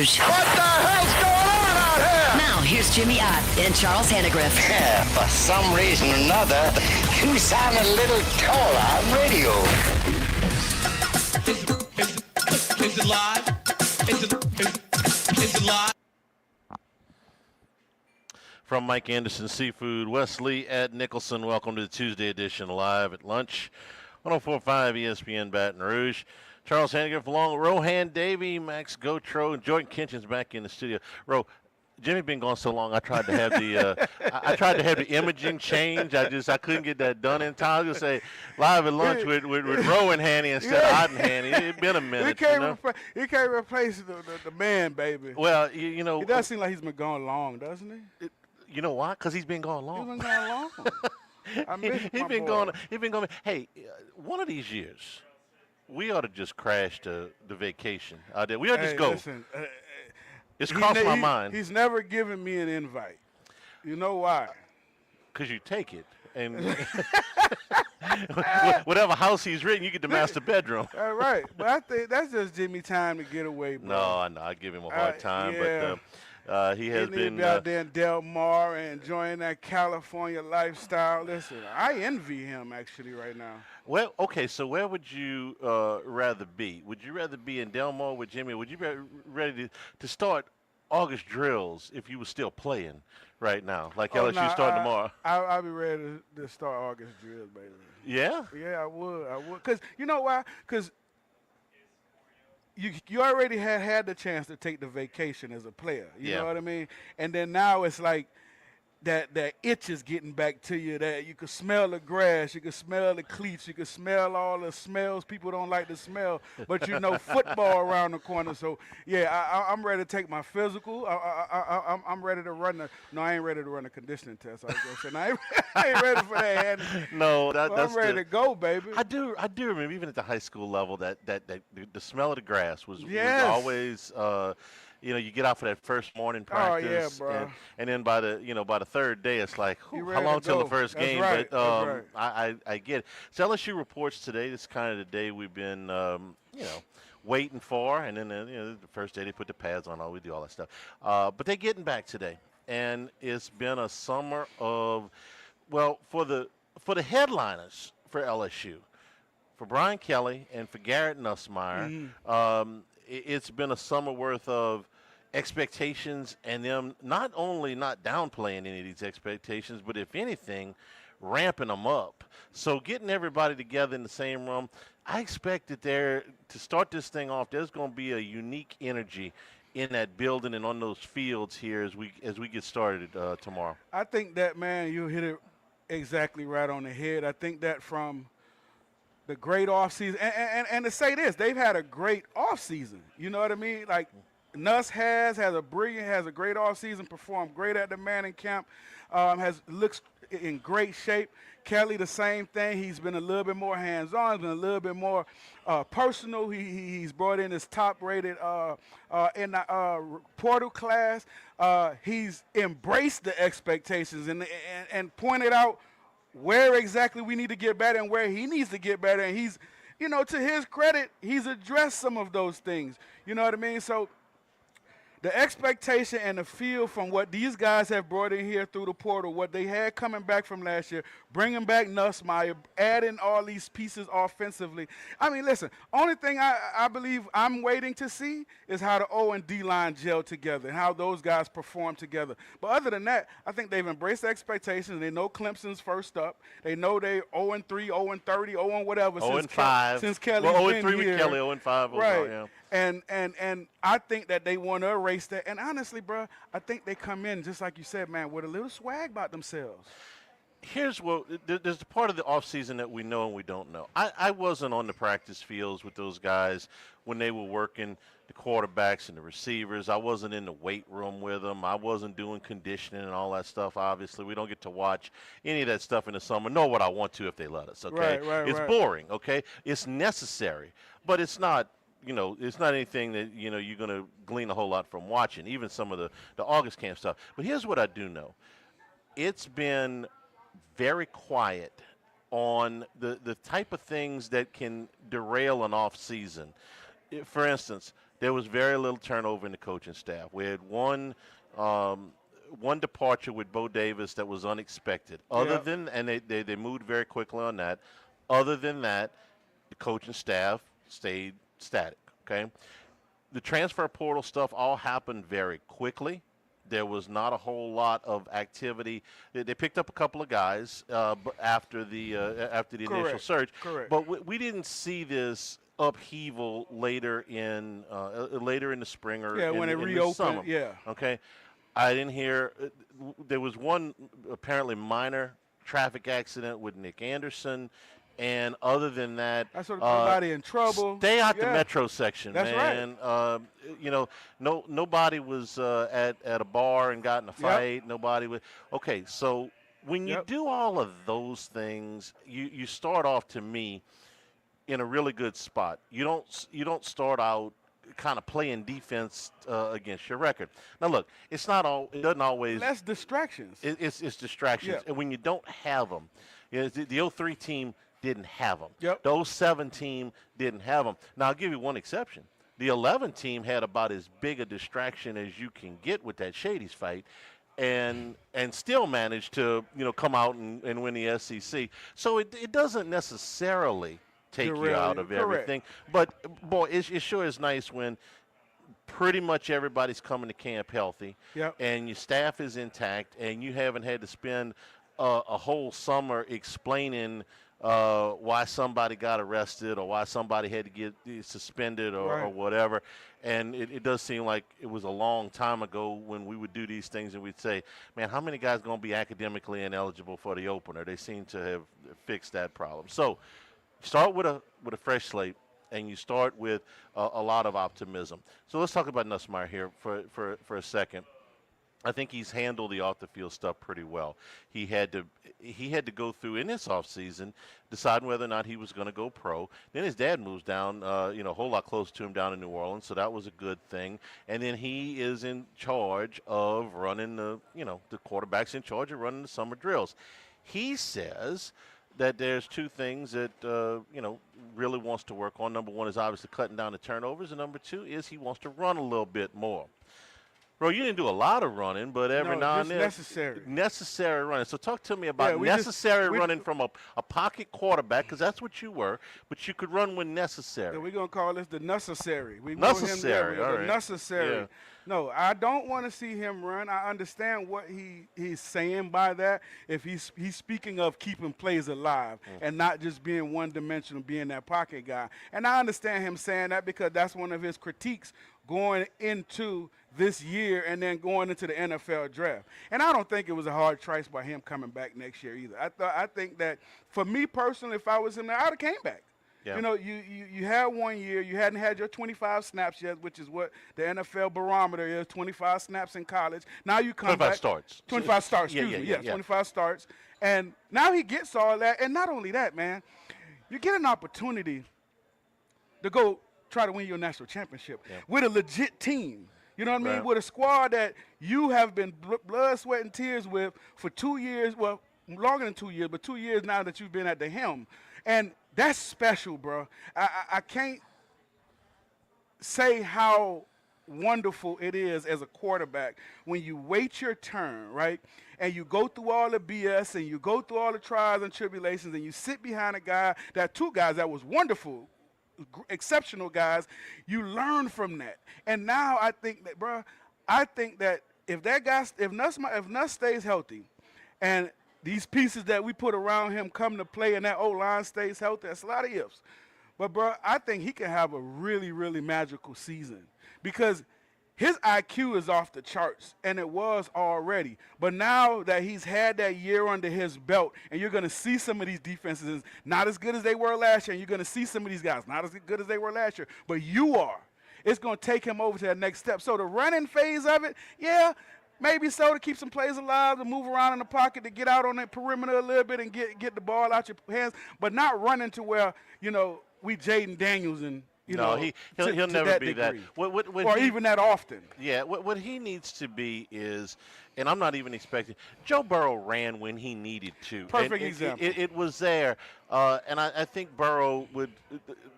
Rouge. What the hell's going on out here? Now, here's Jimmy Ott and Charles Hannegriff. Yeah, for some reason or another, you sound a little taller on radio. Is it live? Is it live? From Mike Anderson Seafood, Wesley at Nicholson, welcome to the Tuesday edition of Live at Lunch, 104.5 ESPN Baton Rouge. Charles Hannegriff along with Rohan Davey, Max Gotro, and Jordan Kitchens back in the studio. Jimmy been gone so long. I tried to have the imaging change. I couldn't get that done in time. I was gonna say Live at Lunch with Ro and Hanny instead of Ott and Hanny. It's been a minute. He can't replace the man, baby. Well, you know, it does seem like he's been gone long, doesn't he? You know why? Because he's been gone long. He's been gone long. I miss He's my been boy. gone. He's been gone. Hey, one of these years, we ought to just crash the vacation out there. We ought to just go. Listen, It's crossed my mind. He's never given me an invite. You know why? Because you take it. And whatever house he's written, you get the master bedroom. All right. But I think that's just Jimmy time to get away, bro. No, I know. I give him a hard time. Yeah. But he has He need to been be out there in Del Mar and enjoying that California lifestyle. Listen, I envy him actually right now. Well, okay, so where would you rather be? Would you rather be in Del Mar with Jimmy? Or would you be ready to start August drills if you were still playing right now, like LSU starting tomorrow? I'll be ready to start August drills, baby. Yeah? Yeah, I would. Because you know why? Because you already had the chance to take the vacation as a player. You know what I mean? And then now it's like that itch is getting back to you, that you can smell the grass, you can smell the cleats, you can smell all the smells people don't like to smell, but you know football around the corner. So, yeah, I'm ready to take my physical. I'm ready to run I ain't ready to run a conditioning test. I was going to say, no, I ain't ready for that. No, that's I'm ready to go, baby. I do remember, even at the high school level, that the smell of the grass was always you get out for that first morning practice, and then by the third day, it's like, how long till the first game? Right. But I get it. So LSU reports today. This is kind of the day we've been, waiting for, and then the first day they put the pads on. We do all that stuff. But they're getting back today, and it's been a summer of, for the headliners for LSU, for Brian Kelly and for Garrett Nussmeier. It's been a summer worth of expectations, and them not only not downplaying any of these expectations, but if anything, ramping them up. So getting everybody together in the same room, I expect that to start this thing off, there's going to be a unique energy in that building and on those fields here as we get started tomorrow. I think that, man, you hit it exactly right on the head. I think that from the great offseason, and to say this, they've had a great offseason. You know what I mean? Like, Nuss has a great offseason, performed great at the Manning camp, looks in great shape. Kelly, the same thing. He's been a little bit more hands-on. He's been a little bit more personal. He's brought in his top-rated in the portal class. He's embraced the expectations and pointed out where exactly we need to get better and where he needs to get better. And he's, to his credit, he's addressed some of those things. You know what I mean? So the expectation and the feel from what these guys have brought in here through the portal, what they had coming back from last year, bringing back Nussmeier, adding all these pieces offensively. I mean, listen, only thing I believe I'm waiting to see is how the O and D line gel together and how those guys perform together. But other than that, I think they've embraced the expectations. They know Clemson's first up. They know they 0-3, 0-30, 0 whatever. 0-5. Since Kelly's been 0-3 here. with Kelly, 0-5. Right. Yeah. And I think that they want to erase that. And honestly, bro, I think they come in, just like you said, man, with a little swag about themselves. Here's there's the part of the offseason that we know and we don't know. I wasn't on the practice fields with those guys when they were working the quarterbacks and the receivers. I wasn't in the weight room with them. I wasn't doing conditioning and all that stuff. Obviously, we don't get to watch any of that stuff in the summer, nor would I want to if they let us, okay? It's boring, okay? It's necessary, but it's not, it's not anything that, you're going to glean a whole lot from watching, even some of the August camp stuff. But here's what I do know. It's been very quiet on the type of things that can derail an off season. For instance, there was very little turnover in the coaching staff. We had one departure with Bo Davis that was unexpected. And they moved very quickly on that. Other than that, the coaching staff stayed static. Okay, the transfer portal stuff all happened very quickly. There was not a whole lot of activity. They picked up a couple of guys after the initial surge. Correct. But we didn't see this upheaval later in the spring or when it in the reopened. summer. Yeah. Okay. I didn't hear. There was one apparently minor traffic accident with Nick Anderson. And other than that, that's what nobody in trouble. Stay out the metro section, that's man. Right. Nobody was at a bar and got in a fight. Yep. Nobody was. Okay, so when you do all of those things, you start off, to me, in a really good spot. You don't start out kind of playing defense against your record. Now look, it doesn't always. Less distractions. It's distractions, and when you don't have them, the 03 team didn't have them. Yep. The 07 team didn't have them. Now, I'll give you one exception. The 11 team had about as big a distraction as you can get with that Shady's fight, and still managed to come out and win the SEC. So it doesn't necessarily take you out of everything. But, boy, it sure is nice when pretty much everybody's coming to camp healthy, and your staff is intact, and you haven't had to spend a whole summer explaining why somebody got arrested or why somebody had to get suspended or whatever. And it does seem like it was a long time ago when we would do these things and we'd say, man, how many guys going to be academically ineligible for the opener? They seem to have fixed that problem. So start with a fresh slate, and you start with a lot of optimism. So let's talk about Nussmeier here for a second. I think he's handled the off-the-field stuff pretty well. He had to go through in this offseason deciding whether or not he was going to go pro. Then his dad moves down, a whole lot closer to him down in New Orleans, so that was a good thing. And then he is in charge of running the quarterback's in charge of running the summer drills. He says that there's two things that, really wants to work on. Number one is obviously cutting down the turnovers, and number two is he wants to run a little bit more. Bro, you didn't do a lot of running, but every now and then. Necessary running. So talk to me about necessary running from a pocket quarterback, because that's what you were, but you could run when necessary. Yeah, we're going to call this the necessary. Necessary, all right. Necessary. Yeah. No, I don't want to see him run. I understand what he's saying by that. If he's speaking of keeping plays alive and not just being one-dimensional, being that pocket guy. And I understand him saying that because that's one of his critiques going into this year and then going into the NFL draft. And I don't think it was a hard choice by him coming back next year either. I think that for me personally, if I was him, I would have came back. Yeah. You had 1 year. You hadn't had your 25 snaps yet, which is what the NFL barometer is, 25 snaps in college. Now you come 25 back. starts. 25 starts, excuse me. Yeah, 25 starts. And now he gets all that. And not only that, man, you get an opportunity to go try to win your national championship with a legit team. You know what I mean? With a squad that you have been blood, sweat, and tears with for 2 years. Well, longer than 2 years, but 2 years now that you've been at the helm. And that's special, bro. I can't say how wonderful it is as a quarterback when you wait your turn, right? And you go through all the BS and you go through all the trials and tribulations and you sit behind a guy, two guys that was wonderful, exceptional guys. You learn from that. And now I think that, if Nuss stays healthy and these pieces that we put around him come to play and that O-line stays healthy, that's a lot of ifs. But, bro, I think he can have a really, really magical season because his IQ is off the charts, and it was already. But now that he's had that year under his belt, and you're going to see some of these defenses not as good as they were last year, and you're going to see some of these guys not as good as they were last year, but you are. It's going to take him over to that next step. So the running phase of it, maybe so, to keep some plays alive, to move around in the pocket, to get out on that perimeter a little bit and get the ball out your hands, but not running to where, we Jaden Daniels and, he'll never be degree. That. Even that often. Yeah, what he needs to be is, and I'm not even expecting, Joe Burrow ran when he needed to. Perfect example. It was there. And I think Burrow would,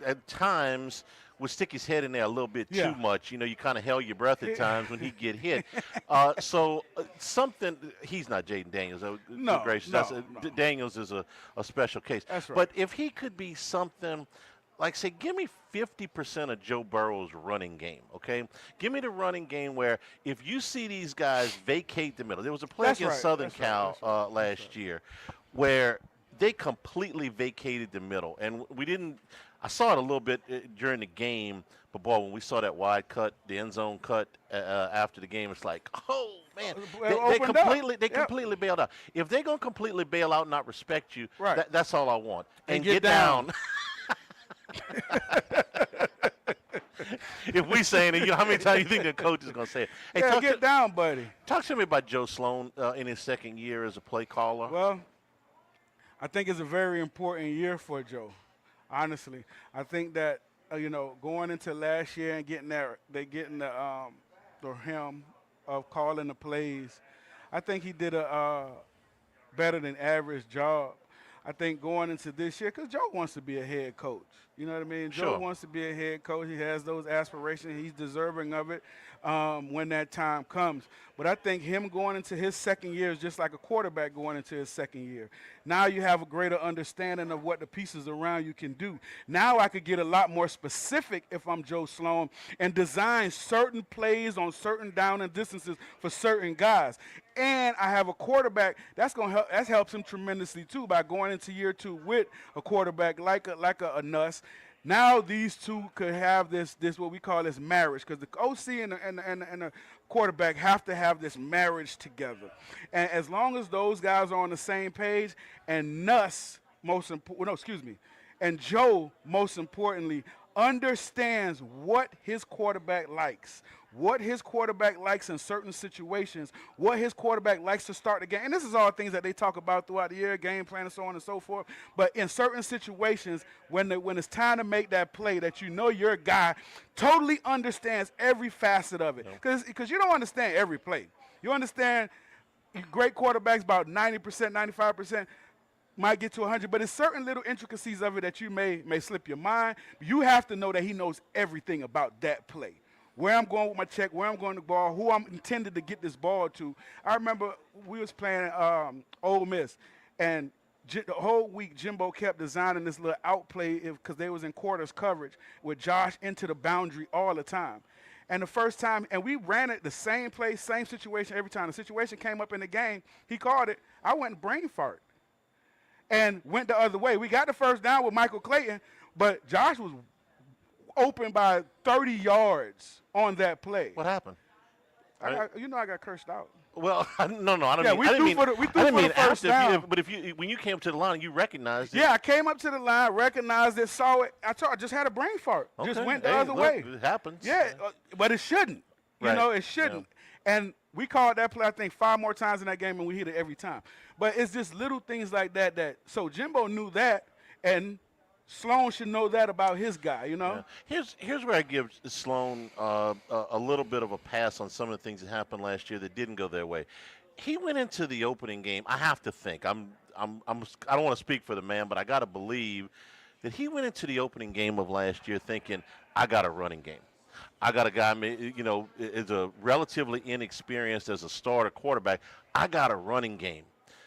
at times, would stick his head in there a little bit Yeah. too much. You kind of held your breath at times when he get hit. Something he's not Jaden Daniels. No, Good gracious, no. Daniels is a special case. That's right. But if he could be something. Like, say, give me 50% of Joe Burrow's running game, okay? Give me the running game where if you see these guys vacate the middle. There was a play That's against right. Southern That's right. Cal That's right. last year where they completely vacated the middle. And we didn't – I saw it a little bit during the game, but, boy, when we saw that wide cut, the end zone cut after the game, it's like, oh, man. They completely bailed out. If they're going to completely bail out and not respect you, Right. that's all I want. And get down. If we saying it, how many times you think the coach is going to say it? Hey, Yeah, get down, buddy. Talk to me about Joe Sloan in his second year as a play caller. Well, I think it's a very important year for Joe, honestly. I think that, going into last year and getting the him of calling the plays, I think he did a better than average job. I think going into this year, because Joe wants to be a head coach. You know what I mean? Sure. Joe wants to be a head coach. He has those aspirations. He's deserving of it when that time comes. But I think him going into his second year is just like a quarterback going into his second year. Now you have a greater understanding of what the pieces around you can do. Now I could get a lot more specific if I'm Joe Sloan and design certain plays on certain down and distances for certain guys. And I have a quarterback that's going to help. That helps him tremendously too by going into year two with a quarterback like a Nuss. Now these two could have this what we call this marriage, because the OC and the quarterback have to have this marriage together. And as long as those guys are on the same page, and and Joe most importantly understands what his quarterback likes. What his quarterback likes in certain situations, what his quarterback likes to start the game. And this is all things that they talk about throughout the year, game plan and so on and so forth. But in certain situations, when it's time to make that play, that your guy totally understands every facet of it. Because you don't understand every play. You understand great quarterbacks about 90%, 95%. Might get to 100, but it's certain little intricacies of it that you may slip your mind. You have to know that he knows everything about that play. Where I'm going with my check, where I'm going to ball, who I'm intended to get this ball to. I remember we was playing Ole Miss, and the whole week Jimbo kept designing this little outplay because they was in quarters coverage with Josh into the boundary all the time. And the first time, and we ran it the same play, same situation every time. The situation came up in the game, he called it. I went and brain fart and went the other way. We got the first down with Michael Clayton, but Josh was open by 30 yards on that play. What happened? I got cursed out. Well, no, I don't Yeah, mean. we threw for the first down. But when you came to the line, you recognized it. Yeah, I came up to the line, recognized it, saw it. I just had a brain fart. Okay. Just went the other way. It happens. Yeah, but it shouldn't. Right. It shouldn't. Yeah. And we called that play, I think, 5 more times in that game, and we hit it every time. But it's just little things like that. So Jimbo knew that, and Sloan should know that about his guy, Yeah. Here's where I give Sloan a little bit of a pass on some of the things that happened last year that didn't go their way. He went into the opening game. I have to think. I don't want to speak for the man, but I got to believe that he went into the opening game of last year thinking, I got a running game. I got a guy, is a relatively inexperienced as a starter quarterback. I got a running game.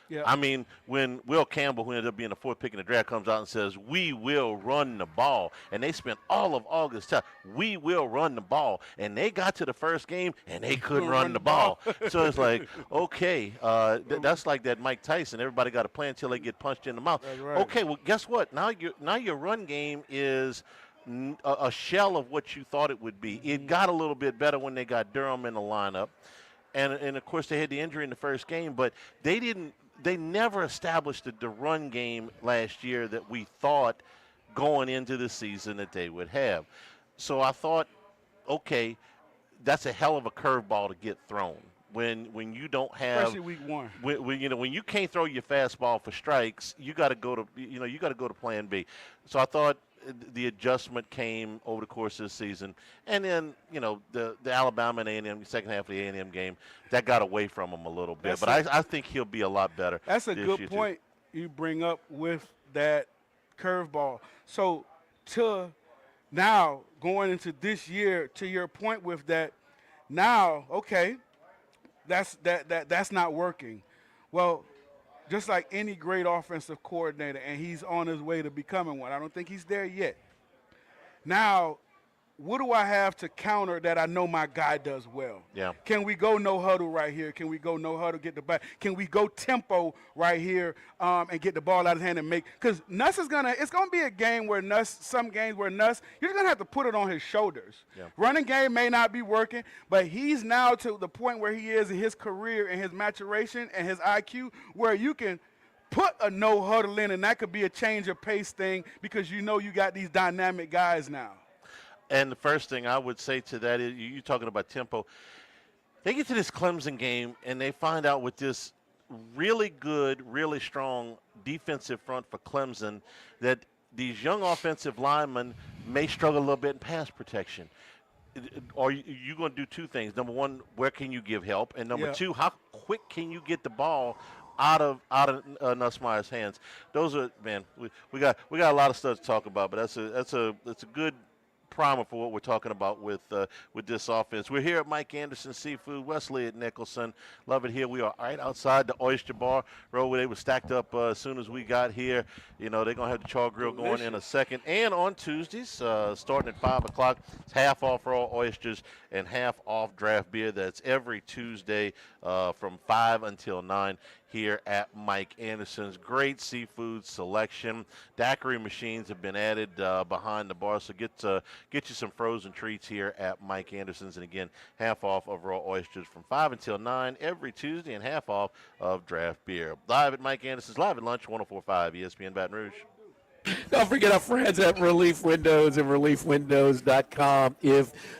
Yeah. I mean, when Will Campbell, who ended up being the fourth pick in the draft, comes out and says, we will run the ball, and they spent all of August telling, we will run the ball, and they got to the first game, and they couldn't run the ball. So it's like, okay, that's like that Mike Tyson. Everybody got to play until they get punched in the mouth. That's right. Okay, well, guess what? Now your run game is a shell of what you thought it would be. It got a little bit better when they got Durham in the lineup. And of course, they had the injury in the first game, but they never established the run game last year that we thought going into the season that they would have. So I thought, okay, that's a hell of a curveball to get thrown when you don't have, especially week one. When you can't throw your fastball for strikes, you got to go to plan B. So I thought the adjustment came over the course of the season, and then the Alabama and A&M second half of the A&M game that got away from him a little bit. But I think he'll be a lot better. That's a good point you bring up with that curveball. So to Now, going into this year, to your point with that, now, okay, that's not working. Well, just like any great offensive coordinator, and he's on his way to becoming one. I don't think he's there yet. Now, what do I have to counter that I know my guy does well? Yeah. Can we go no huddle right here? Can we go no huddle, get the back? Can we go tempo right here and get the ball out of his hand and make? Because Nuss it's gonna be a game where some games where Nuss, you're just gonna have to put it on his shoulders. Yeah. Running game may not be working, but he's now to the point where he is in his career and his maturation and his IQ where you can put a no huddle in, and that could be a change of pace thing because you know you got these dynamic guys now. And the first thing I would say to that is, you're talking about tempo. They get to this Clemson game, and they find out with this really good, really strong defensive front for Clemson that these young offensive linemen may struggle a little bit in pass protection. Are you going to do two things? Number one, where can you give help? And number two, how quick can you get the ball out of Nussmeier's hands? Those are, man, we got a lot of stuff to talk about, but that's a good primer for what we're talking about with this offense. We're here at Mike Anderson Seafood, Wesley at Nicholson. Love it here. We are right outside the Oyster Bar Road where they were stacked up as soon as we got here. You know, they're going to have the char grill going in a second. And on Tuesdays, starting at 5 o'clock, it's half off raw oysters and half off draft beer. That's every Tuesday from 5 until 9 here at Mike Anderson's. Great seafood selection. Daiquiri machines have been added behind the bar, so get you some frozen treats here at Mike Anderson's. And again, half off of raw oysters from 5 until 9 every Tuesday, and half off of draft beer. Live at Mike Anderson's, live at lunch, 104.5 ESPN Baton Rouge. Don't forget our friends at Relief Windows and ReliefWindows.com.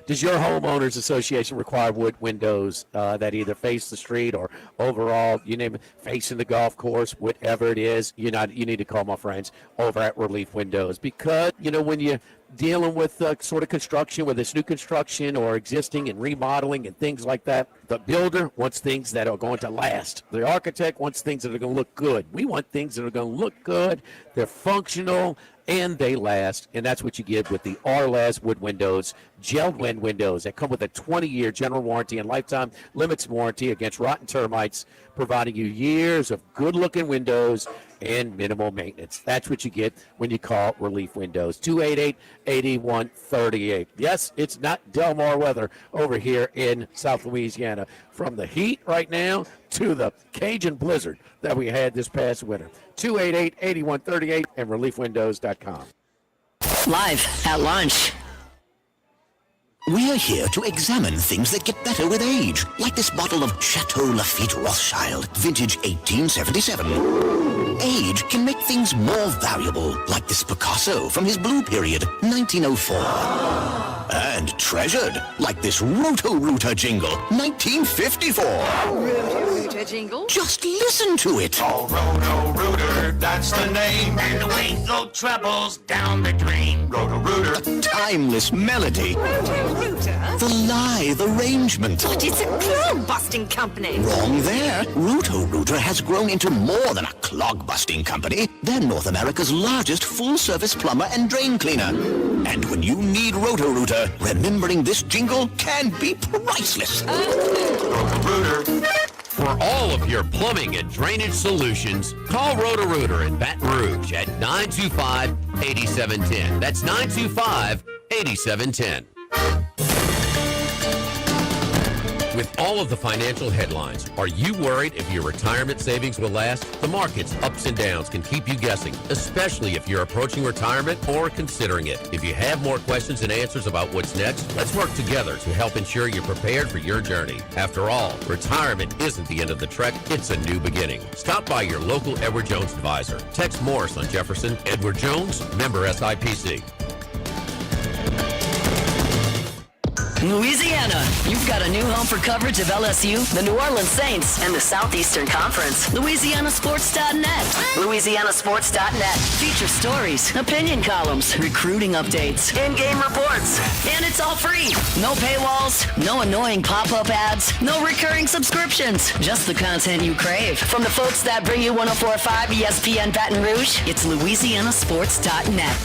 Does your homeowners association require wood windows that either face the street or overall, you name it, facing the golf course, whatever it is, you need to call my friends over at Relief Windows, because, when you dealing with sort of construction, whether it's new construction or existing and remodeling and things like that, the builder wants things that are going to last. The architect wants things that are going to look good. We want things that are going to look good, they're functional, and they last. And that's what you get with the R-Last wood windows, gelled wind windows that come with a 20-year general warranty and lifetime limits warranty against rotten termites, providing you years of good-looking windows and minimal maintenance. That's what you get when you call Relief Windows. 288-8138. Yes, it's not Del Mar weather over here in South Louisiana. From the heat right now to the Cajun blizzard that we had this past winter. 288-8138 and ReliefWindows.com. Live at lunch. We're here to examine things that get better with age, like this bottle of Chateau Lafite Rothschild, vintage 1877. Age can make things more valuable, like this Picasso from his blue period, 1904. And treasured, like this Roto-Rooter jingle, 1954. Roto-Rooter jingle? Just listen to it. Oh, Roto-Rooter, that's the name. And the wind go trebles down the drain. Roto-Rooter. Timeless melody. Roto-Rooter? The lithe arrangement. But it's a clog-busting company. Wrong there. Roto-Rooter has grown into more than a clog-busting company. They're North America's largest full-service plumber and drain cleaner. And when you need Roto-Rooter, remembering this jingle can be priceless. Roto-Rooter. For all of your plumbing and drainage solutions, call Roto-Rooter in Baton Rouge at 925-8710. That's 925-8710. With all of the financial headlines, are you worried if your retirement savings will last? The market's ups and downs can keep you guessing, especially if you're approaching retirement or considering it. If you have more questions and answers about what's next, let's work together to help ensure you're prepared for your journey. After all, retirement isn't the end of the trek, it's a new beginning. Stop by your local Edward Jones advisor. Text Morris on Jefferson. Edward Jones, member SIPC. Louisiana, you've got a new home for coverage of LSU, the New Orleans Saints, and the Southeastern Conference. LouisianaSports.net. LouisianaSports.net. Feature stories, opinion columns, recruiting updates, in-game reports. And it's all free. No paywalls, no annoying pop-up ads, no recurring subscriptions. Just the content you crave. From the folks that bring you 104.5 ESPN Baton Rouge, it's LouisianaSports.net.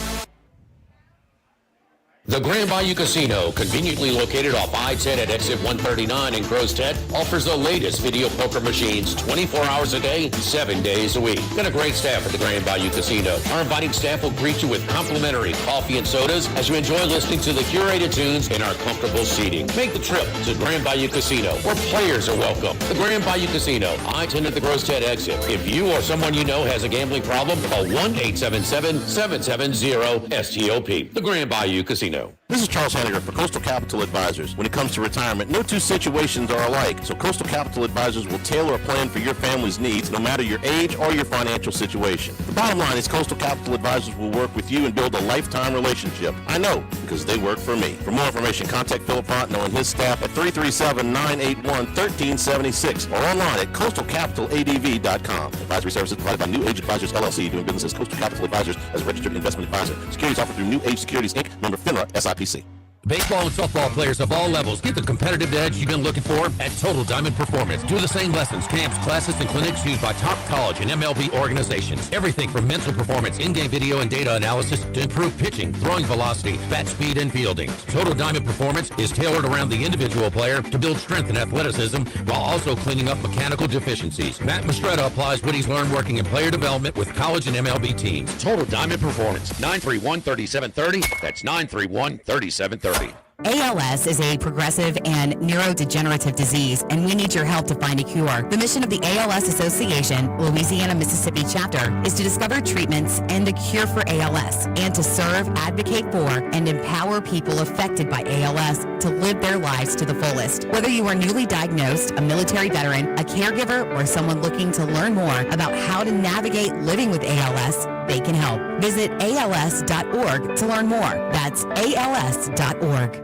The Grand Bayou Casino, conveniently located off I-10 at exit 139 in Grostead, offers the latest video poker machines 24 hours a day, 7 days a week. Got a great staff at the Grand Bayou Casino. Our inviting staff will greet you with complimentary coffee and sodas as you enjoy listening to the curated tunes in our comfortable seating. Make the trip to Grand Bayou Casino, where players are welcome. The Grand Bayou Casino, I-10 at the Grostead exit. If you or someone you know has a gambling problem, call 1-877-770-STOP. The Grand Bayou Casino. This is Charles Henniger for Coastal Capital Advisors. When it comes to retirement, no two situations are alike, so Coastal Capital Advisors will tailor a plan for your family's needs, no matter your age or your financial situation. The bottom line is Coastal Capital Advisors will work with you and build a lifetime relationship. I know, because they work for me. For more information, contact Philip Fontenot and his staff at 337-981-1376 or online at coastalcapitaladv.com. Advisory services provided by New Age Advisors, LLC, doing business as Coastal Capital Advisors as a registered investment advisor. Securities offered through New Age Securities, Inc., member FINRA, SIPC. Baseball and softball players of all levels get the competitive edge you've been looking for at Total Diamond Performance. Do the same lessons, camps, classes, and clinics used by top college and MLB organizations. Everything from mental performance, in-game video and data analysis to improve pitching, throwing velocity, bat speed, and fielding. Total Diamond Performance is tailored around the individual player to build strength and athleticism while also cleaning up mechanical deficiencies. Matt Mastretta applies what he's learned working in player development with college and MLB teams. Total Diamond Performance, 931-3730. That's 931-3730. ALS is a progressive and neurodegenerative disease, and we need your help to find a cure. The mission of the ALS Association, Louisiana-Mississippi chapter, is to discover treatments and a cure for ALS, and to serve, advocate for, and empower people affected by ALS to live their lives to the fullest. Whether you are newly diagnosed, a military veteran, a caregiver, or someone looking to learn more about how to navigate living with ALS, they can help. Visit als.org to learn more. That's als.org.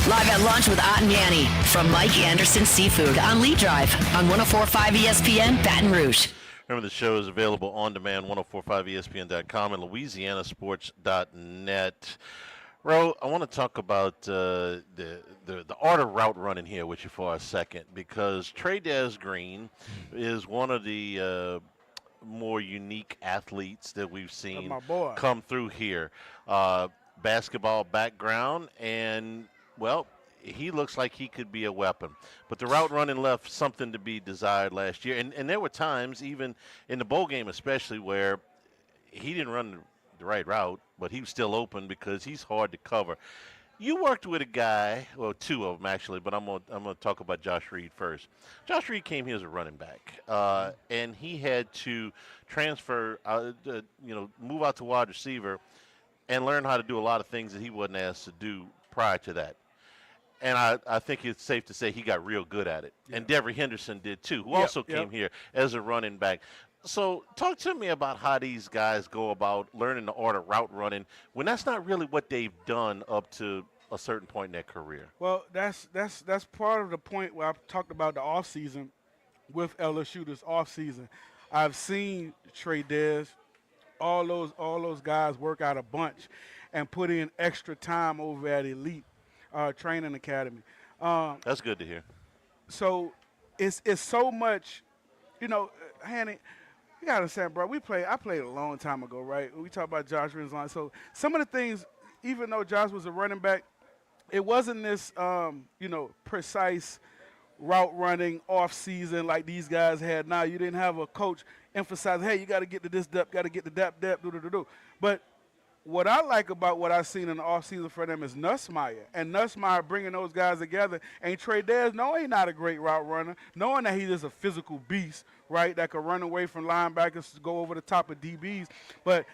Live at lunch with Ott and Yanni from Mike Anderson Seafood on Lee Drive on 104.5 ESPN Baton Rouge. Remember, the show is available on demand, 1045ESPN.com and LouisianaSports.net. Ro, I want to talk about the art of route running here with you for a second, because Trey Green is one of the more unique athletes that we've seen come through here. Basketball background, and, well, he looks like he could be a weapon. But the route running left something to be desired last year. And there were times, even in the bowl game especially, where he didn't run the right route, but he was still open because he's hard to cover. You worked with a guy, well, two of them actually, but I'm gonna talk about Josh Reed first. Josh Reed came here as a running back, and he had to transfer, move out to wide receiver and learn how to do a lot of things that he wasn't asked to do prior to that. And I think it's safe to say he got real good at it. Yeah. And Devery Henderson did too, who also came here as a running back. So talk to me about how these guys go about learning the art of route running when that's not really what they've done up to a certain point in their career. Well, that's part of the point where I've talked about the offseason with LSU this offseason. I've seen Trey Dez, all those guys work out a bunch and put in extra time over at Elite Training Academy. That's good to hear. So it's so much, Hanny, you got to understand, bro, I played a long time ago, right? We talk about Josh Reed's line. So some of the things, even though Josh was a running back, it wasn't this, precise route running off season like these guys had now. You didn't have a coach emphasize, hey, you got to get to this depth, got to get to that depth, do. But what I like about what I've seen in the offseason for them is Nussmeier. And Nussmeier bringing those guys together. And Trey Dez, knowing he's not a great route runner, knowing that he's just a physical beast, right, that could run away from linebackers to go over the top of DBs. But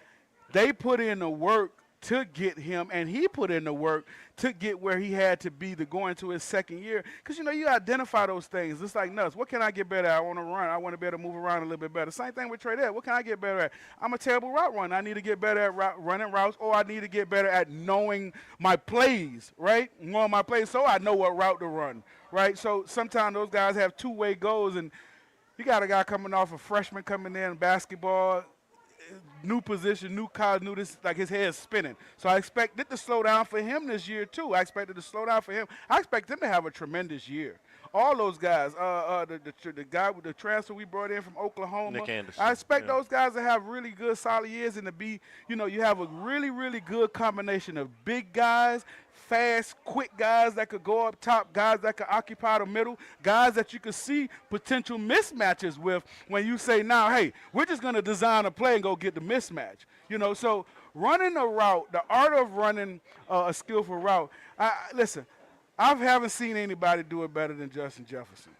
they put in the work to get him, and he put in the work to get where he had to be to go into his second year. Because, you identify those things. It's like Nuss. What can I get better at? I want to run. I want to be able to move around a little bit better. Same thing with Trey Dez. What can I get better at? I'm a terrible route runner. I need to get better at running routes, or I need to get better at knowing my plays, right? Knowing my plays so I know what route to run, right? So sometimes those guys have two-way goals, and you got a guy coming off a freshman coming in basketball, new position, new college, new this, like his head's spinning. So I expect it to slow down for him this year too. I expect it to slow down for him. I expect him to have a tremendous year. all those guys. The guy with the transfer we brought in from Oklahoma. Nick Anderson, I expect yeah. those guys to have really good, solid years and to be, you have a really, really good combination of big guys, fast, quick guys that could go up top, guys that could occupy the middle, guys that you could see potential mismatches with when you say, now, hey, we're just going to design a play and go get the mismatch. So running a route, the art of running a skillful route, listen, I haven't seen anybody do it better than Justin Jefferson.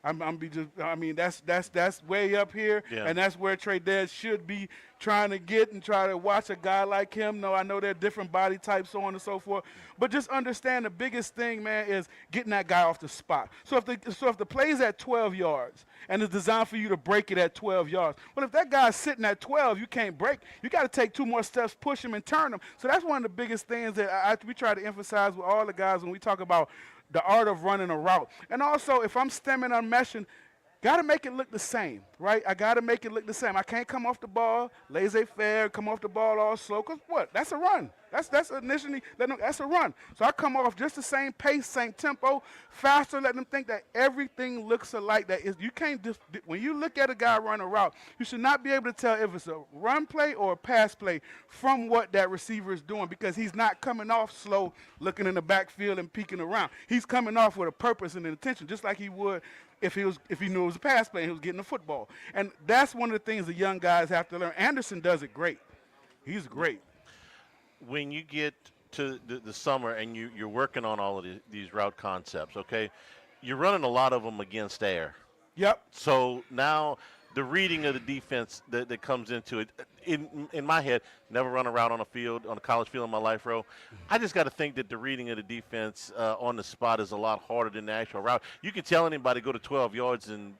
That's way up here, Yeah. and that's where Trey Dez should be trying to get and try to watch a guy like him. No, I know there are different body types, so on and so forth, but just understand the biggest thing, man, is getting that guy off the spot. So if the play's at 12 yards and it's designed for you to break it at 12 yards, well, if that guy's sitting at 12, you can't break. You got to take 2 more steps, push him, and turn him. So that's one of the biggest things that we try to emphasize with all the guys when we talk about the art of running a route. And also, if I'm stemming or meshing, got to make it look the same, right? I got to make it look the same. I can't come off the ball laissez-faire, come off the ball all slow, because what? That's a run. That's initially, that's a run. So I come off just the same pace, same tempo, faster, let them think that everything looks alike. You can't just, when you look at a guy run a route, you should not be able to tell if it's a run play or a pass play from what that receiver is doing, because he's not coming off slow, looking in the backfield and peeking around. He's coming off with a purpose and an intention, just like he would if he knew it was a pass play and he was getting the football. And that's one of the things the young guys have to learn. Anderson does it great. He's great. When you get to the summer and you're working on all of these route concepts, okay, you're running a lot of them against air. Yep. So now the reading of the defense that comes into it, in my head, never run a route on a college field in my life, bro. I just got to think that the reading of the defense on the spot is a lot harder than the actual route. You can tell anybody go to 12 yards and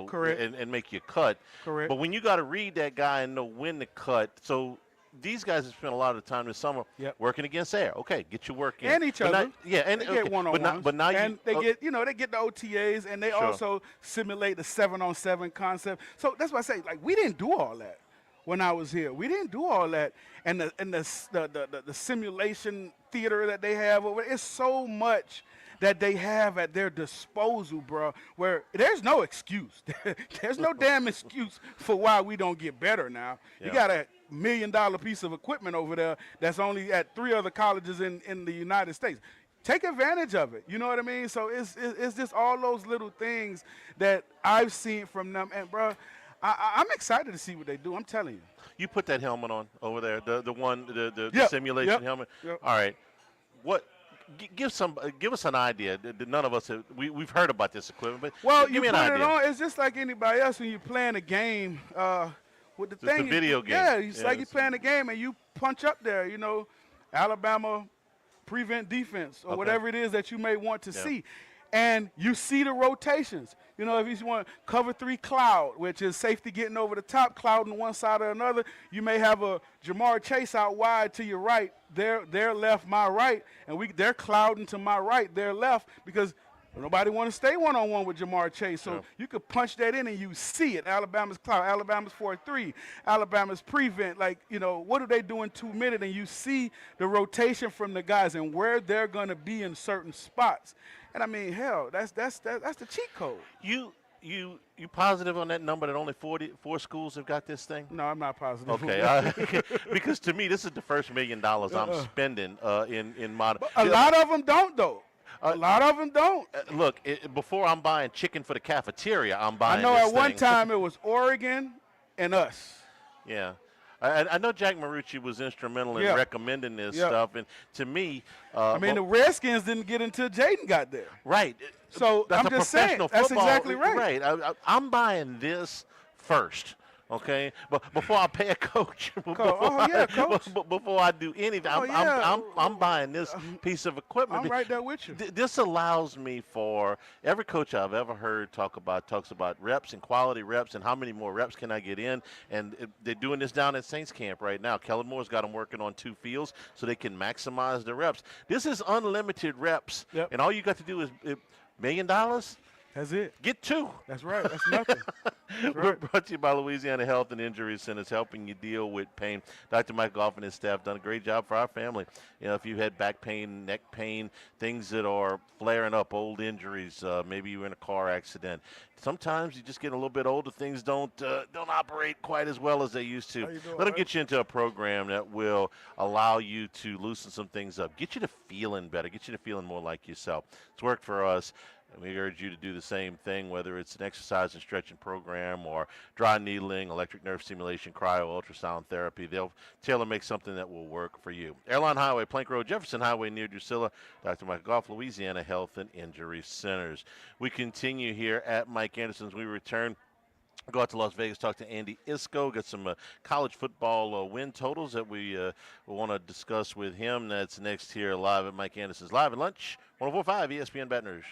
Correct. and make you cut. Correct. But when you got to read that guy and know when to cut, so these guys have spent a lot of time this summer working against air. Okay, get your work in. And each other. And they get one-on-ones. But now and they get the OTAs, and they also simulate the 7-on-7 concept. So that's why I say, like, we didn't do all that when I was here. We didn't do all that. And the simulation theater that they have over, it's so much that they have at their disposal, bro, where there's no excuse. There's no damn excuse for why we don't get better now. Yeah. You got a $1 million piece of equipment over there that's only at 3 other colleges in the United States. Take advantage of it. You know what I mean? So it's just all those little things that I've seen from them. And, bro, I'm excited to see what they do. I'm telling you. You put that helmet on over there, the Yep. simulation helmet. Yep. All right. Give us an idea. None of us we've heard about this equipment, but Well, give you me put an it idea. on. It's just like anybody else when you're playing a game. With the It's thing, a video game. Yeah, it's Yeah, like you're playing a game and you punch up there. Alabama prevent defense or Okay. whatever it is that you may want to Yeah. see. And you see the rotations. If you want cover 3 cloud, which is safety getting over the top, cloud on one side or another, you may have a Jamar Chase out wide to your right, their left, my right, and they're clouding to my right, their left, because nobody want to stay one-on-one with Jamar Chase. So you could punch that in and you see it. Alabama's cloud, Alabama's 4-3, Alabama's prevent. What do they do in 2 minutes? And you see the rotation from the guys and where they're going to be in certain spots. And I mean, hell, that's the cheat code. You positive on that number that only 44 schools have got this thing? No, I'm not positive. Okay, because to me, this is the first $1 million I'm spending in modern. A lot of them don't, though. A lot of them don't. Look, before I'm buying chicken for the cafeteria, I'm buying. I know this at one thing. time it was Oregon and us. Yeah. I know Jack Marucci was instrumental in recommending this stuff, and to me, the Redskins didn't get until Jaden got there. Right. So that's I'm a just saying, professional that's football. exactly right. Right. I'm buying this first. Okay, but before I pay a coach, coach. before I do anything, I'm buying this piece of equipment. I'm right there with you. This allows me for every coach I've ever heard talks about reps and quality reps and how many more reps can I get in, and they're doing this down at Saints camp right now. Kellen Moore's got them working on 2 fields so they can maximize the reps. This is unlimited reps, and all you got to do is $1 million. That's it. Get 2. That's right. That's nothing. That's We're right. brought to you by Louisiana Health and Injury Centers, helping you deal with pain. Dr. Mike Goff and his staff done a great job for our family. You know, if you had back pain, neck pain, things that are flaring up, old injuries, maybe you were in a car accident. Sometimes you just get a little bit older, things don't operate quite as well as they used to. Let them get you into a program that will allow you to loosen some things up, get you to feeling better, get you to feeling more like yourself. It's worked for us. And we urge you to do the same thing, whether it's an exercise and stretching program or dry needling, electric nerve stimulation, cryo, ultrasound therapy. They'll tailor-make something that will work for you. Airline Highway, Plank Road, Jefferson Highway near Drusilla. Dr. Mike Goff, Louisiana Health and Injury Centers. We continue here at Mike Anderson's. We return. Go out to Las Vegas, talk to Andy Isco, get some college football win totals that we want to discuss with him. That's next here live at Mike Anderson's Live at Lunch, 104.5 ESPN Baton Rouge.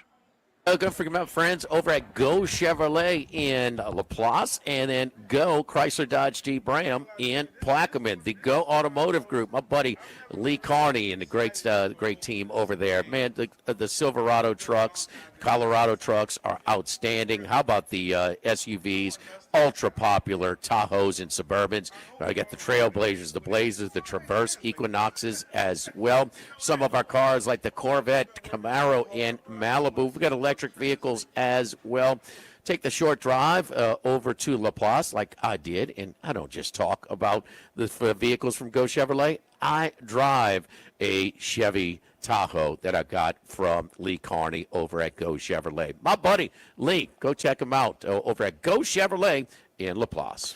Don't forget about friends over at Go Chevrolet in Laplace, and then Go Chrysler Dodge Jeep Ram in Plaquemine. The Go Automotive Group, my buddy Lee Carney and the great team over there. Man, the Silverado trucks, Colorado trucks are outstanding. How about the SUVs? Ultra popular Tahoes and Suburbans. I got the Trailblazers, the Blazers, the Traverse Equinoxes as well. Some of our cars like the Corvette, Camaro, and Malibu. We've got electric vehicles as well. Take the short drive over to Laplace like I did, and I don't just talk about the vehicles from Go Chevrolet. I drive a Chevy Tahoe that I got from Lee Carney over at Go Chevrolet. My buddy Lee, go check him out over at Go Chevrolet in Laplace.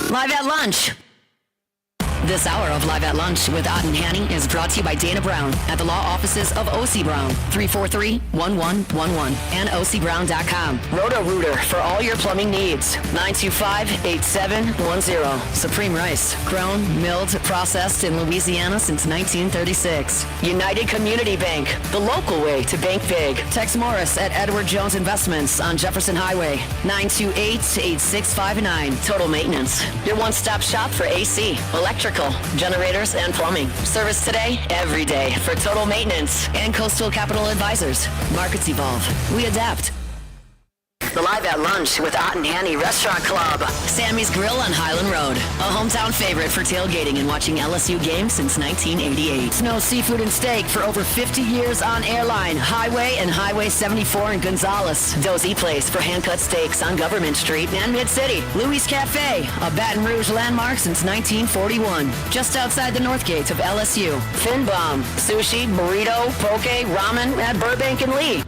Live at Lunch. This hour of Live at Lunch with Ott and Hanny is brought to you by Dana Brown at the law offices of O.C. Brown, 343-1111, and ocbrown.com. Roto-Rooter for all your plumbing needs, 925-8710. Supreme Rice, grown, milled, processed in Louisiana since 1936. United Community Bank, the local way to bank big. Tex Morris at Edward Jones Investments on Jefferson Highway, 928-8659. Total Maintenance, your one-stop shop for AC, electrical, generators, and plumbing. Service today, every day for Total Maintenance and Coastal Capital Advisors. Markets evolve. We adapt. The Live at Lunch with Ott and Hanny Restaurant Club. Sammy's Grill on Highland Road. A hometown favorite for tailgating and watching LSU games since 1988. Snow Seafood and Steak for over 50 years on Airline, Highway, and Highway 74 in Gonzales. Dozy Place for hand-cut steaks on Government Street and Mid-City. Louis Cafe, a Baton Rouge landmark since 1941. Just outside the north gates of LSU. Fin Bomb, sushi, burrito, poke, ramen at Burbank and Lee.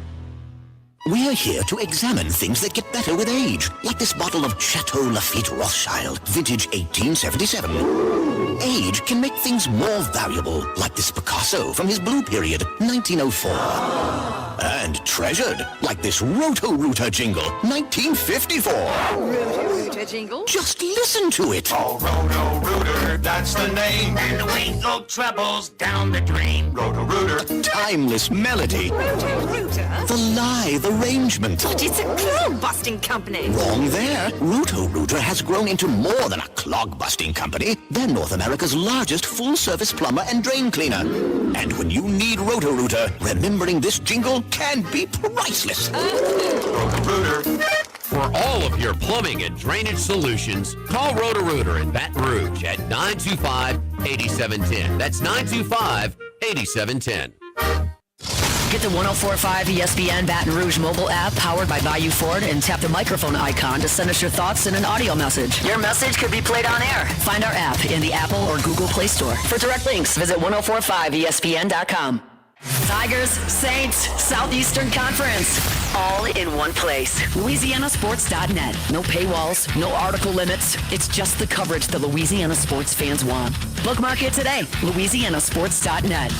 We're here to examine things that get better with age, like this bottle of Chateau Lafite Rothschild, vintage 1877. Age can make things more valuable, like this Picasso from his Blue Period, 1904. And treasured, like this Roto-Rooter jingle, 1954. Roto-Rooter jingle? Just listen to it. Oh, Roto-Rooter, that's the name. And away go troubles down the drain. Roto-Rooter. Timeless melody. Roto-Rooter? The live arrangement. But it's a clog-busting company. Wrong there. Roto-Rooter has grown into more than a clog-busting company. They're North America's largest full-service plumber and drain cleaner. And when you need Roto-Rooter, remembering this jingle can be priceless. Roto-Rooter. For all of your plumbing and drainage solutions, call Roto-Rooter in Baton Rouge at 925-8710. That's 925-8710. Get the 104.5 ESPN Baton Rouge mobile app powered by Bayou Ford and tap the microphone icon to send us your thoughts in an audio message. Your message could be played on air. Find our app in the Apple or Google Play Store. For direct links, visit 1045ESPN.com. Tigers, Saints, Southeastern Conference, all in one place. LouisianaSports.net. No paywalls, no article limits. It's just the coverage the Louisiana sports fans want. Bookmark it today. LouisianaSports.net.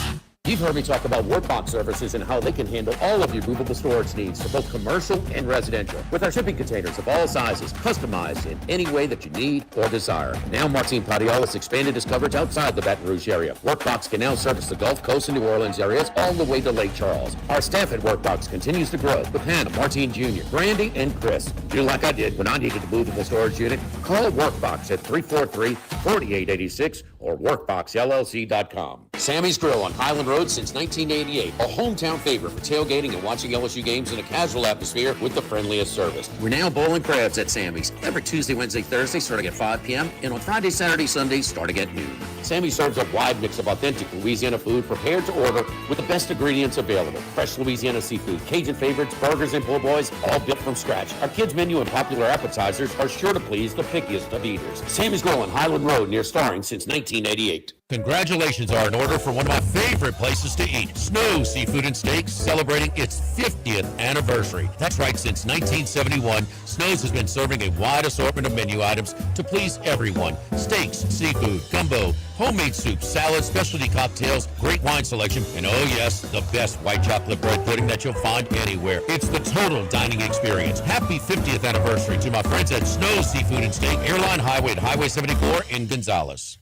You've heard me talk about Workbox services and how they can handle all of your movable storage needs for both commercial and residential. With our shipping containers of all sizes, customized in any way that you need or desire. Now Martin Padial has expanded his coverage outside the Baton Rouge area. Workbox can now service the Gulf Coast and New Orleans areas all the way to Lake Charles. Our staff at Workbox continues to grow with Hannah, Martin Jr., Brandy, and Chris. Do like I did when I needed a movable storage unit. Call Workbox at 343-4886 or workboxllc.com. Sammy's Grill on Highland Road since 1988. A hometown favorite for tailgating and watching LSU games in a casual atmosphere with the friendliest service. We're now bowling crabs at Sammy's every Tuesday, Wednesday, Thursday starting at 5 p.m. and on Friday, Saturday, Sunday starting at noon. Sammy serves a wide mix of authentic Louisiana food prepared to order with the best ingredients available. Fresh Louisiana seafood, Cajun favorites, burgers, and po' boys, all built from scratch. Our kids' menu and popular appetizers are sure to please the pickiest of eaters. Sammy's Grill on Highland Road near Starring since 1988. Congratulations are in order for one of my favorite places to eat, Snow Seafood and Steaks, celebrating its 50th anniversary. That's right, since 1971, Snow's has been serving a wide assortment of menu items to please everyone. Steaks, seafood, gumbo, homemade soups, salads, specialty cocktails, great wine selection, and oh yes, the best white chocolate bread pudding that you'll find anywhere. It's the total dining experience. Happy 50th anniversary to my friends at Snow Seafood and Steak, Airline Highway at Highway 74 in Gonzales.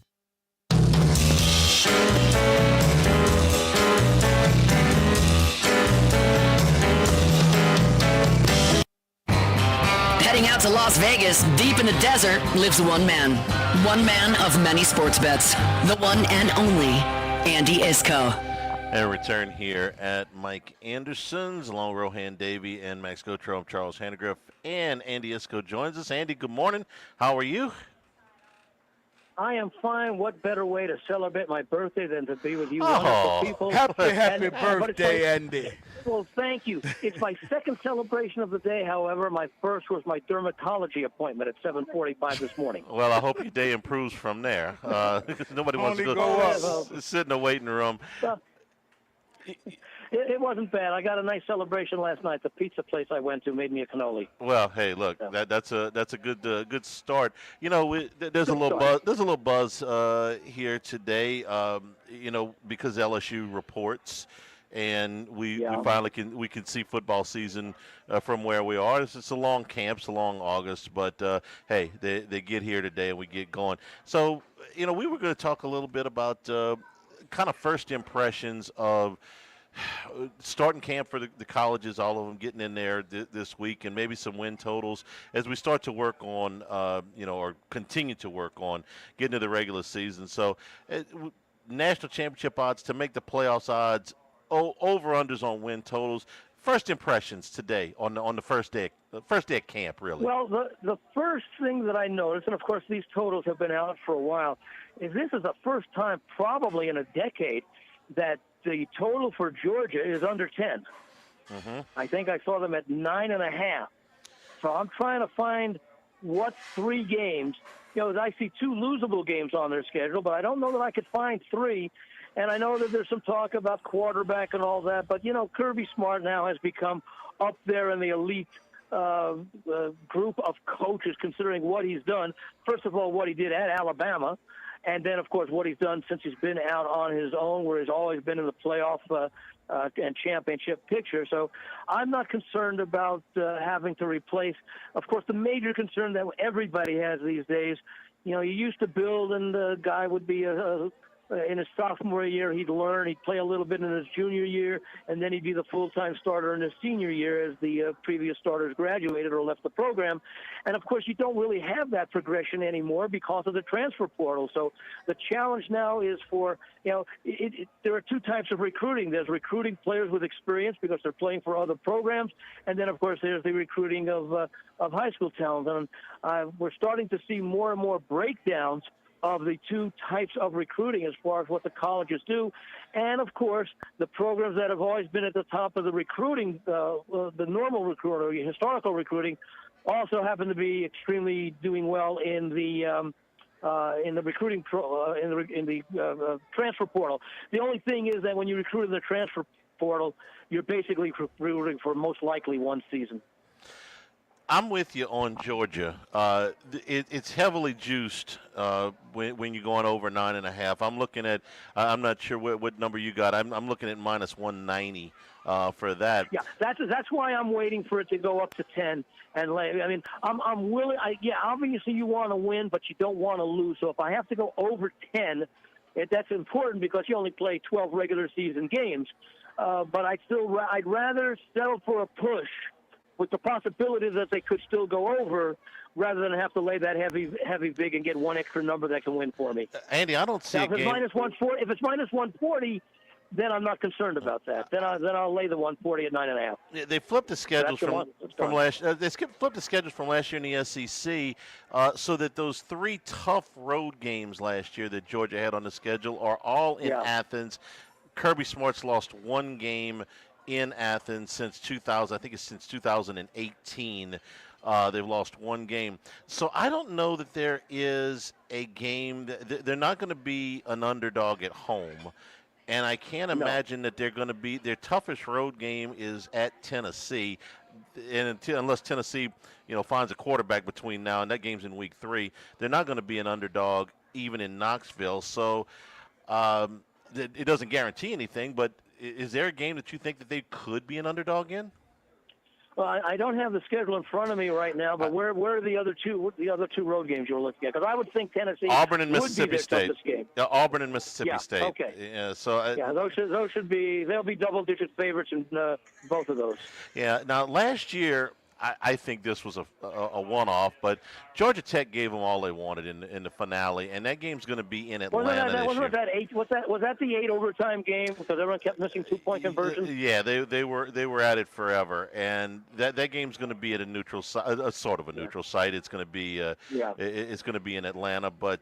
Heading out to Las Vegas, deep in the desert, lives one man. One man of many sports bets. The one and only Andy Isco. And return here at Mike Anderson's, along with Rohan Davey and Max Gotro. I'm Charles Hannegriff, and Andy Isco joins us. Andy, good morning. How are you? I am fine. What better way to celebrate my birthday than to be with you Oh, wonderful people? Happy birthday, Andy. Well, thank you. It's my second celebration of the day, however. My first was my dermatology appointment at 7:45 this morning. Well, I hope your day improves from there. Nobody wants to go sit in the waiting room. It wasn't bad. I got a nice celebration last night. The pizza place I went to made me a cannoli. Well, hey, look, that's a good start. You know, there's a little buzz here today. You know, because LSU reports, and we finally can see football season from where we are. It's a long camp, it's a long August, but hey, they get here today and we get going. So, you know, we were going to talk a little bit about kind of first impressions of starting camp for the colleges, all of them getting in there this week, and maybe some win totals as we start to work on, you know, or continue to work on getting to the regular season. So, national championship odds to make the playoffs odds, over-unders on win totals. First impressions today on the first day of camp, really. Well, the first thing that I noticed, and of course these totals have been out for a while, is this is the first time probably in a decade that the total for Georgia is under 10. Mm-hmm. I think I saw them at 9.5. So I'm trying to find what 3 games. You know, I see 2 losable games on their schedule, but I don't know that I could find 3. And I know that there's some talk about quarterback and all that, but, you know, Kirby Smart now has become up there in the elite group of coaches, considering what he's done. First of all, what he did at Alabama, and then, of course, what he's done since he's been out on his own, where he's always been in the playoff and championship picture. So I'm not concerned about having to replace. Of course, the major concern that everybody has these days, you know, you used to build and the guy would be in his sophomore year, he'd learn, he'd play a little bit in his junior year, and then he'd be the full-time starter in his senior year as the previous starters graduated or left the program. And, of course, you don't really have that progression anymore because of the transfer portal. So the challenge now is for, you know, there are 2 types of recruiting. There's recruiting players with experience because they're playing for other programs, and then, of course, there's the recruiting of high school talent. And we're starting to see more and more breakdowns of the 2 types of recruiting as far as what the colleges do. And, of course, the programs that have always been at the top of the recruiting, the normal recruiting, or historical recruiting, also happen to be extremely doing well in the recruiting in the transfer portal. The only thing is that when you recruit in the transfer portal, you're basically recruiting for most likely 1 season. I'm with you on Georgia. It's heavily juiced when you're going over 9.5. I'm looking at, I'm not sure what number you got. I'm looking at minus 190 for that. Yeah, that's why I'm waiting for it to go up to 10. And I mean, I'm willing. Obviously you want to win, but you don't want to lose. So if I have to go over 10, that's important because you only play 12 regular season games. But I'd rather settle for a push with the possibility that they could still go over, rather than have to lay that heavy big and get one extra number that can win for me. Andy, I don't see now, a game. If it's minus 140, then I'm not concerned about that. Then I'll lay the 140 at 9.5. Yeah, they flipped the schedules from last. Flipped the schedules from last year in the SEC, so that those 3 tough road games last year that Georgia had on the schedule are all in Athens. Kirby Smart's lost 1 game in Athens since 2000. I think it's since 2018. They've lost 1 game. So I don't know that there is a game. They're not going to be an underdog at home. And I can't imagine that they're going to be – their toughest road game is at Tennessee. And unless Tennessee, finds a quarterback between now and that game's in week 3, they're not going to be an underdog even in Knoxville. So it doesn't guarantee anything, but is there a game that you think that they could be an underdog in? Well, I don't have the schedule in front of me right now, but where are the other two road games you're looking at? Because I would think Tennessee Auburn and would Mississippi be their State. toughest game. Yeah, Auburn and Mississippi State. Okay. Yeah, so those should be they'll be double-digit favorites in both of those. Yeah. Now last year, I think this was a one-off, but Georgia Tech gave them all they wanted in the finale, and that game's going to be in Atlanta this year. Was that the 8 overtime game because everyone kept missing 2-point conversions? Yeah, they were at it forever, and that game's going to be at a neutral site, sort of a neutral site. It's going to be it's going to be in Atlanta, but.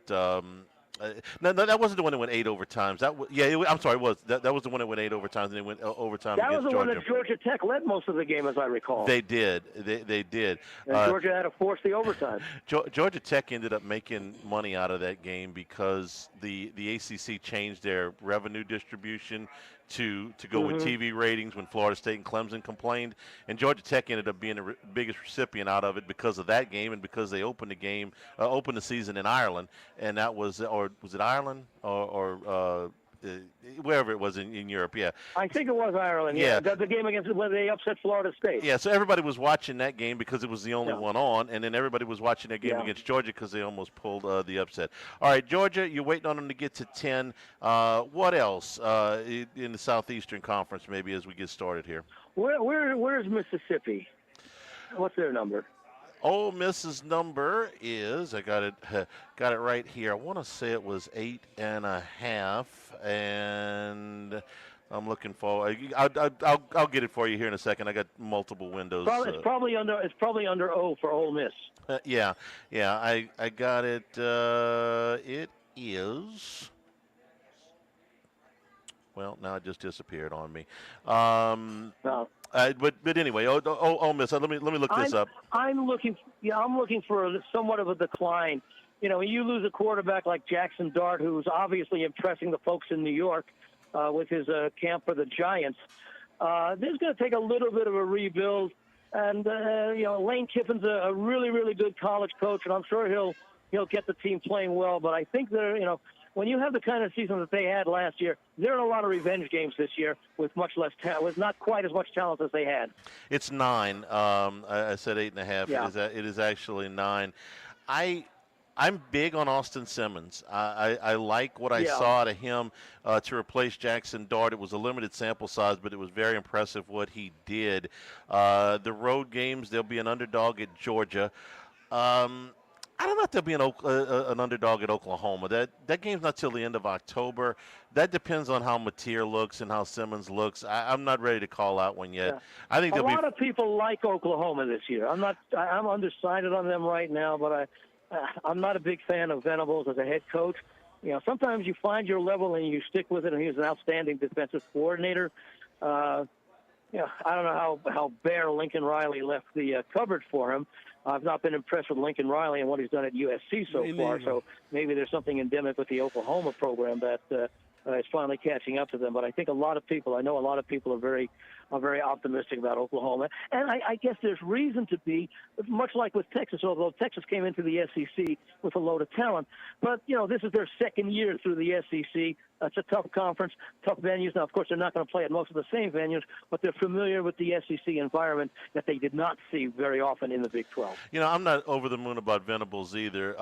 No, that wasn't the one that went 8 overtimes. I'm sorry, it was. That was the one that went 8 overtimes, and they went overtime that against was the Georgia. one that Georgia Tech led most of the game, as I recall. They did. They did. And Georgia had to force the overtime. Georgia Tech ended up making money out of that game because the ACC changed their revenue distribution to go with TV ratings when Florida State and Clemson complained, and Georgia Tech ended up being the biggest recipient out of it because of that game and because they opened the season in Ireland, and that was it Ireland or wherever it was in Europe? Yeah, I think it was Ireland. Yeah, the game against when they upset Florida State. Yeah, so everybody was watching that game because it was the only one on, and then everybody was watching that game against Georgia because they almost pulled the upset. All right, Georgia, you're waiting on them to get to 10. What else in the Southeastern Conference? Maybe as we get started here. Where's Mississippi? What's their number? Ole Miss's number is, I got it right here. I want to say it was 8.5, and I'm looking for. I'll get it for you here in a second. I got multiple windows. It's probably under O for Ole Miss. Yeah. I got it. It is. Well, now it just disappeared on me. No. But anyway, Ole Miss. Let me look this up. I'm looking for somewhat of a decline. When you lose a quarterback like Jackson Dart, who's obviously impressing the folks in New York with his camp for the Giants, this is going to take a little bit of a rebuild. And Lane Kiffin's a really, really good college coach, and I'm sure he'll get the team playing well. But I think they're when you have the kind of season that they had last year, there are a lot of revenge games this year with much less with not quite as much talent as they had. It's 9. I said 8.5. Yeah. It is actually 9. I'm big on Austin Simmons. I like what I saw out of him to replace Jackson Dart. It was a limited sample size, but it was very impressive what he did. The road games, they'll be an underdog at Georgia. I don't know if they'll be an underdog at Oklahoma. That game's not till the end of October. That depends on how Mateer looks and how Simmons looks. I'm not ready to call out one yet. Yeah. I think a lot of people like Oklahoma this year. I'm undecided on them right now, but I'm not a big fan of Venables as a head coach. Sometimes you find your level and you stick with it, and he's an outstanding defensive coordinator. I don't know how bare Lincoln Riley left the cupboard for him. I've not been impressed with Lincoln Riley and what he's done at USC so far. So maybe there's something endemic with the Oklahoma program that is finally catching up to them. But I think a lot of people are very optimistic about Oklahoma. And I guess there's reason to be, much like with Texas, although Texas came into the SEC with a load of talent. But, this is their second year through the SEC. It's a tough conference, tough venues. Now, of course, they're not going to play at most of the same venues, but they're familiar with the SEC environment that they did not see very often in the Big 12. I'm not over the moon about Venables either.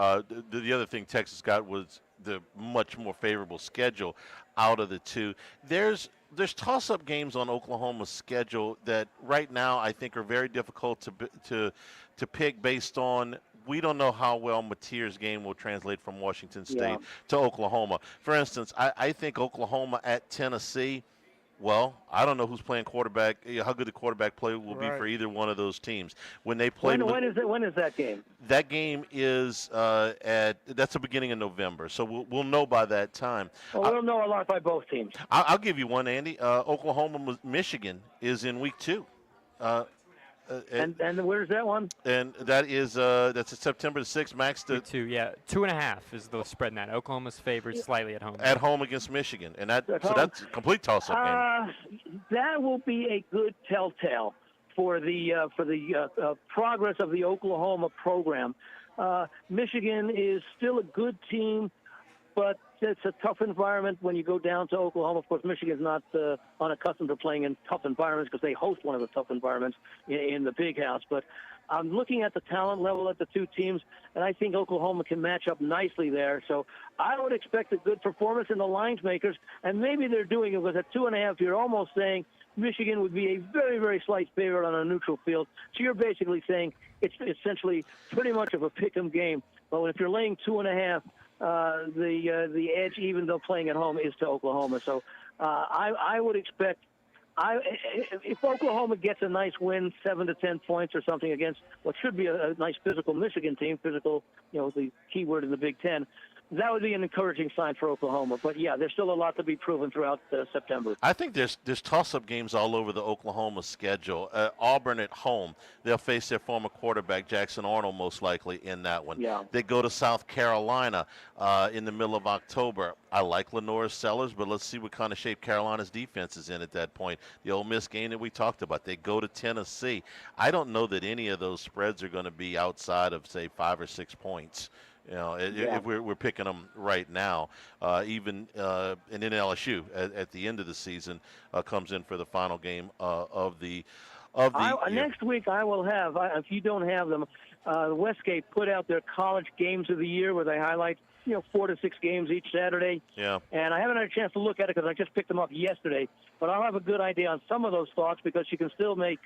The other thing Texas got was the much more favorable schedule out of the two. There's toss-up games on Oklahoma's schedule that right now I think are very difficult to pick based on. We don't know how well Mateer's game will translate from Washington State to Oklahoma. For instance, I think Oklahoma at Tennessee. Well, I don't know who's playing quarterback, how good the quarterback play will be for either one of those teams. When they play, when is that game? That game is that's the beginning of November, so we'll know by that time. Well, we'll know a lot by both teams. I'll give you one, Andy. Oklahoma, Michigan is in week 2. And where's that one? And that is that's September the 6th. Max, week 2, 2.5 is the spread in that. Oklahoma's favored slightly at home. At home against Michigan, and that's a complete toss-up game. That will be a good telltale for the progress of the Oklahoma program. Michigan is still a good team, but it's a tough environment when you go down to Oklahoma. Of course, Michigan's not unaccustomed to playing in tough environments because they host one of the tough environments in the Big House. But I'm looking at the talent level at the two teams, and I think Oklahoma can match up nicely there. So I would expect a good performance in the lines makers, and maybe they're doing it because at 2.5, you're almost saying Michigan would be a very, very slight favorite on a neutral field. So you're basically saying it's essentially pretty much of a pick-em game. But if you're laying 2.5, the edge, even though playing at home, is to Oklahoma. So I would expect if Oklahoma gets a nice win, 7 to 10 points or something against what should be a nice physical Michigan team, physical, the key word in the Big Ten, that would be an encouraging sign for Oklahoma. But, yeah, there's still a lot to be proven throughout September. I think there's toss-up games all over the Oklahoma schedule. Auburn at home, they'll face their former quarterback, Jackson Arnold, most likely in that one. Yeah. They go to South Carolina in the middle of October. I like Lenore Sellers, but let's see what kind of shape Carolina's defense is in at that point. The Ole Miss game that we talked about. They go to Tennessee. I don't know that any of those spreads are going to be outside of, say, 5 or 6 points. If we're picking them right now, and then LSU at the end of the season comes in for the final game of the next week I will have, if you don't have them, Westgate put out their college games of the year where they highlight 4 to 6 games each Saturday. Yeah. And I haven't had a chance to look at it because I just picked them up yesterday. But I'll have a good idea on some of those thoughts because you can still make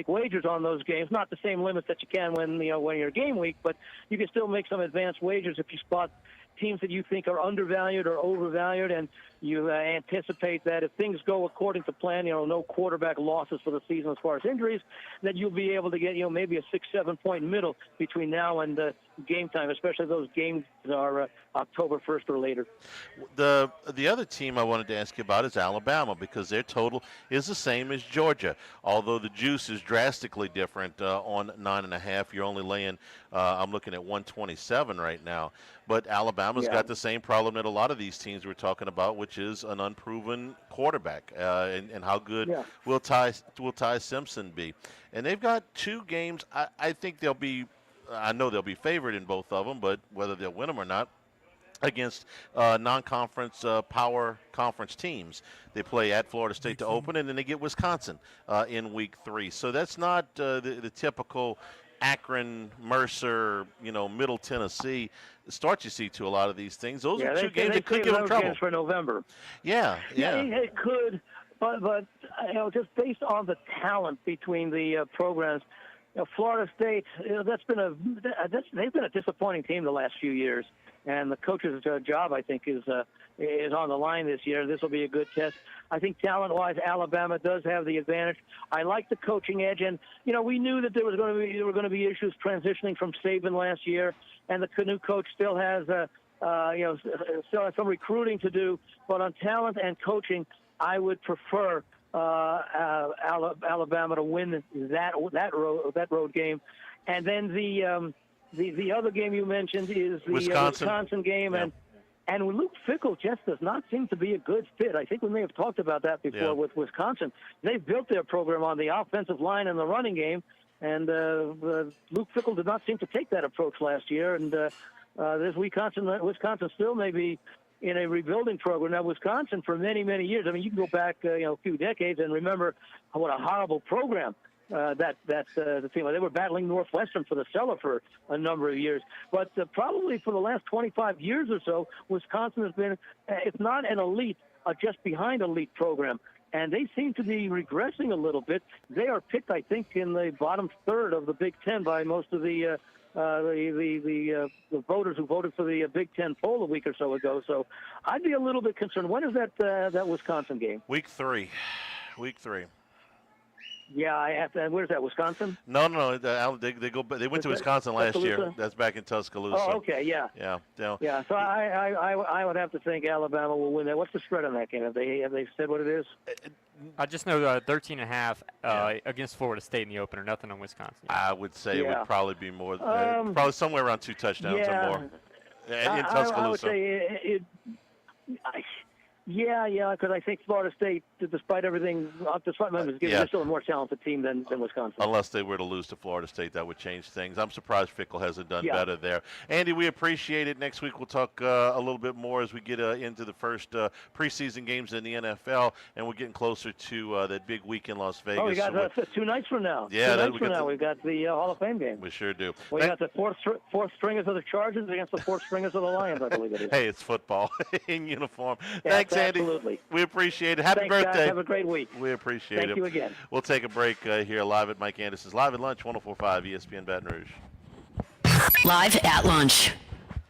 wagers on those games. Not the same limits that you can when you're game week, but you can still make some advanced wagers if you spot teams that you think are undervalued or overvalued, and you anticipate that if things go according to plan, no quarterback losses for the season as far as injuries, that you'll be able to get, maybe a 6-7 point middle between now and game time, especially if those games are October 1st or later. The other team I wanted to ask you about is Alabama because their total is the same as Georgia, although the juice is drastically different on 9.5. You're only laying, I'm looking at 127 right now. But Alabama's got the same problem that a lot of these teams we're talking about, which is an unproven quarterback, and how good will Ty Simpson be? And they've got 2 games. I think I know they'll be favored in both of them, but whether they'll win them or not, against non-conference power conference teams. They play at Florida State to open, and then they get Wisconsin in week 3. So that's not the typical Akron, Mercer, Middle Tennessee start you see to a lot of these things. Those are 2 games that could give them trouble. Games for November. Yeah. It could, but just based on the talent between the programs, Florida State, they've been a disappointing team the last few years, and the coach's job, I think, is on the line this year. This will be a good test. I think talent-wise, Alabama does have the advantage. I like the coaching edge, and we knew that there were going to be issues transitioning from Saban last year, and the new coach still has still has some recruiting to do. But on talent and coaching, I would prefer Alabama to win that road game, and then the other game you mentioned is the Wisconsin game, and Luke Fickell just does not seem to be a good fit. I think we may have talked about that before with Wisconsin. They've built their program on the offensive line and the running game, and Luke Fickell did not seem to take that approach last year. And this Wisconsin still may be in a rebuilding program. Now, Wisconsin, for many, many years, I mean, you can go back a few decades and remember what a horrible program the team. They were battling Northwestern for the cellar for a number of years. But probably for the last 25 years or so, Wisconsin has been, if not an elite, just behind elite program. And they seem to be regressing a little bit. They are picked, I think, in the bottom third of the Big Ten by most of the voters who voted for the Big Ten poll a week or so ago. So I'd be a little bit concerned. When is that Wisconsin game? Week 3. Yeah, I have to. Where's that? Wisconsin? No. They went to Wisconsin last year. That's back in Tuscaloosa. Oh, okay, yeah. Yeah. Yeah. So I would have to think Alabama will win that. What's the spread on that game? Have they said what it is? I just know 13.5 against Florida State in the opener. Nothing on Wisconsin. I would say it would probably be more. Probably somewhere around 2 touchdowns or more. In Tuscaloosa. I would say because I think Florida State, despite everything, despite Memphis, they're still a more talented team than Wisconsin. Unless they were to lose to Florida State, that would change things. I'm surprised Fickle hasn't done better there. Andy, we appreciate it. Next week we'll talk a little bit more as we get into the first preseason games in the NFL, and we're getting closer to that big week in Las Vegas. Oh, we got 2 nights from now. Yeah, 2 nights from now we've got the Hall of Fame game. We sure do. We got the fourth stringers of the Chargers against the fourth stringers of the Lions, I believe it is. Hey, it's football in uniform. Thanks, Andy. Absolutely. We appreciate it. Happy birthday. Guys. Have a great week. We appreciate it. Thank you again. We'll take a break here live at Mike Anderson's Live at Lunch, 104.5 ESPN Baton Rouge. Live at lunch.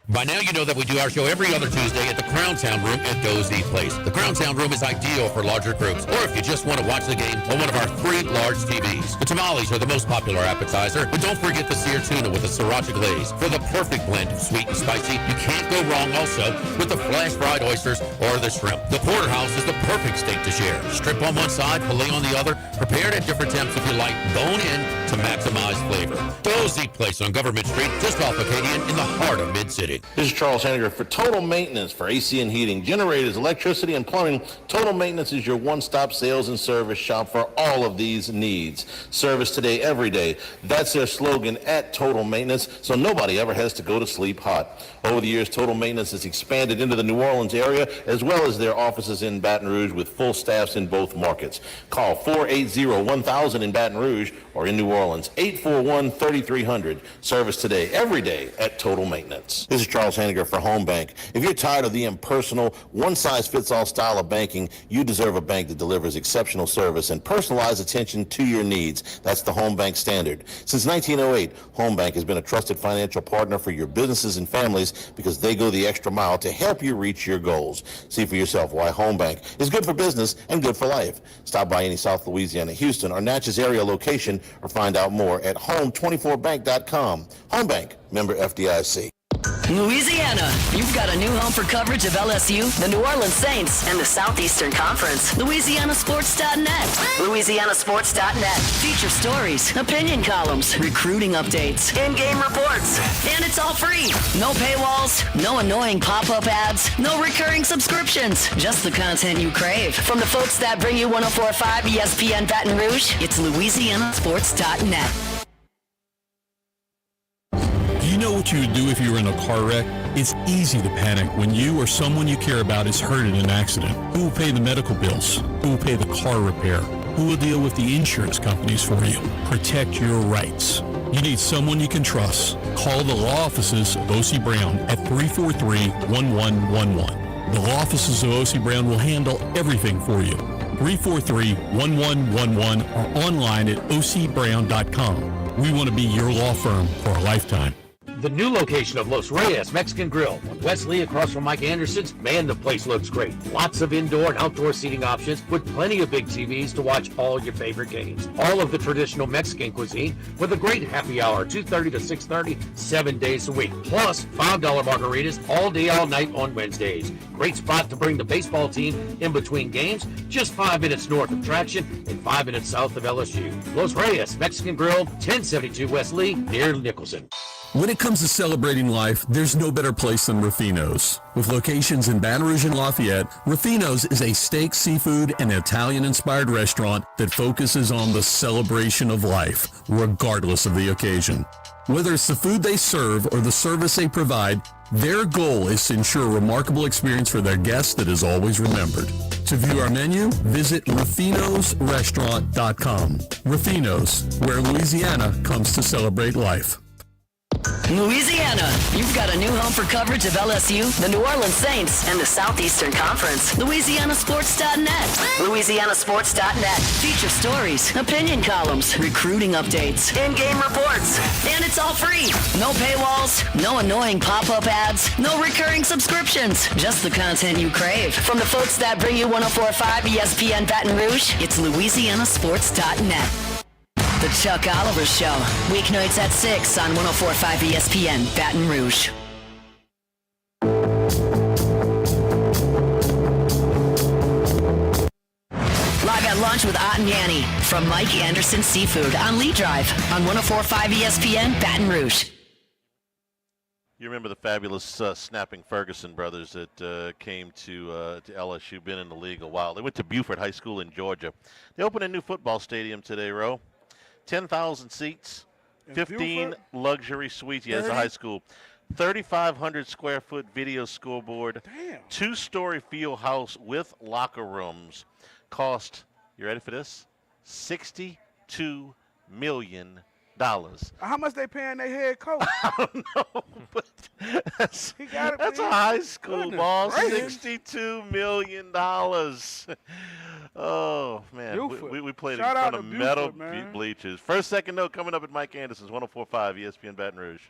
By now you know that we do our show every other Tuesday at the Crowntown Room at Doe's Eat Place. The Crowntown Room is ideal for larger groups, or if you just want to watch the game on one of our 3 large TVs. The tamales are the most popular appetizer, but don't forget the seared tuna with a sriracha glaze for the perfect blend of sweet and spicy. You can't go wrong also with the flash-fried oysters or the shrimp. The porterhouse is the perfect steak to share. Strip on one side, filet on the other, prepared at different temps if you like, bone in to maximize flavor. Doe's Eat Place on Government Street, just off Acadian in the heart of Mid-City. This is Charles Henniger. For total maintenance for AC and heating, generators, electricity, and plumbing, Total Maintenance is your one-stop sales and service shop for all of these needs. Service today, every day. That's their slogan at Total Maintenance, so nobody ever has to go to sleep hot. Over the years, Total Maintenance has expanded into the New Orleans area, as well as their offices in Baton Rouge with full staffs in both markets. Call 480-1000 in Baton Rouge or in New Orleans, 841-3300. Service today, every day at Total Maintenance. This is Charles Henniger for Home Bank. If you're tired of the impersonal, one-size-fits-all style of banking, you deserve a bank that delivers exceptional service and personalized attention to your needs. That's the Home Bank standard. Since 1908, Home Bank has been a trusted financial partner for your businesses and families because they go the extra mile to help you reach your goals. See for yourself why Home Bank is good for business and good for life. Stop by any South Louisiana, Houston, or Natchez area location or find out more at home24bank.com. Home Bank, member FDIC. Louisiana, you've got a new home for coverage of LSU, the New Orleans Saints, and the Southeastern Conference. LouisianaSports.net. LouisianaSports.net. Feature stories, opinion columns, recruiting updates, in-game reports. And it's all free. No paywalls, no annoying pop-up ads, no recurring subscriptions. Just the content you crave. From the folks that bring you 104.5 ESPN Baton Rouge, it's LouisianaSports.net. Do you know what you would do if you were in a car wreck? It's easy to panic when you or someone you care about is hurt in an accident. Who will pay the medical bills? Who will pay the car repair? Who will deal with the insurance companies for you? Protect your rights. You need someone you can trust. Call the law offices of O.C. Brown at 343-1111. The law offices of O.C. Brown will handle everything for you. 343-1111 or online at ocbrown.com. We want to be your law firm for a lifetime. The new location of Los Reyes Mexican Grill on Wesley across from Mike Anderson's. Man, the place looks great. Lots of indoor and outdoor seating options with plenty of big TVs to watch all your favorite games. All of the traditional Mexican cuisine with a great happy hour, 2:30 to 6:30, 7 days a week. Plus $5 margaritas all day, all night on Wednesdays. Great spot to bring the baseball team in between games. Just 5 minutes north of Traction and 5 minutes south of LSU. Los Reyes Mexican Grill, 1072 West Lee, near Nicholson. When it comes to celebrating life, there's no better place than Ruffino's. With locations in Baton Rouge and Lafayette, Ruffino's is a steak, seafood, and Italian-inspired restaurant that focuses on the celebration of life, regardless of the occasion. Whether it's the food they serve or the service they provide, their goal is to ensure a remarkable experience for their guests that is always remembered. To view our menu, visit Rufino'sRestaurant.com. Rufino's, where Louisiana comes to celebrate life. Louisiana, you've got a new home for coverage of LSU, the New Orleans Saints, and the Southeastern Conference. LouisianaSports.net. LouisianaSports.net. Feature stories, opinion columns, recruiting updates, in-game reports. And it's all free. No paywalls, no annoying pop-up ads, no recurring subscriptions. Just the content you crave. From the folks that bring you 104.5 ESPN Baton Rouge, it's LouisianaSports.net. The Chuck Oliver Show, weeknights at 6 on 104.5 ESPN Baton Rouge. Live at lunch with Ott and Yanni from Mike Anderson Seafood on Lee Drive on 104.5 ESPN Baton Rouge. You remember the fabulous Snapping Ferguson brothers that came to LSU, been in the league a while. They went to Buford High School in Georgia. They opened a new football stadium today, Ro. 10,000 seats, 15 luxury suites. Yeah, it's a high school. 3,500 square foot video scoreboard. Damn. 2-story field house with locker rooms. Cost, you ready for this? $62 million. How much they paying their head coach? I don't know, but that's a high school ball. $62 million. Oh, man. We played in front of metal bleachers. First, second note coming up at Mike Anderson's 104.5 ESPN Baton Rouge.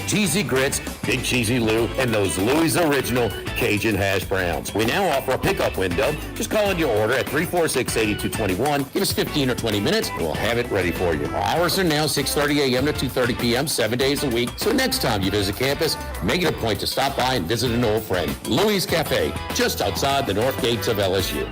Cheesy grits, Big Cheesy Lou, and those Louis Original Cajun hash browns. We now offer a pickup window. Just call in your order at 346-8221. Give us 15 or 20 minutes, and we'll have it ready for you. Our hours are now 6:30 a.m. to 2:30 p.m., 7 days a week. So next time you visit campus, make it a point to stop by and visit an old friend. Louis Cafe, just outside the north gates of LSU.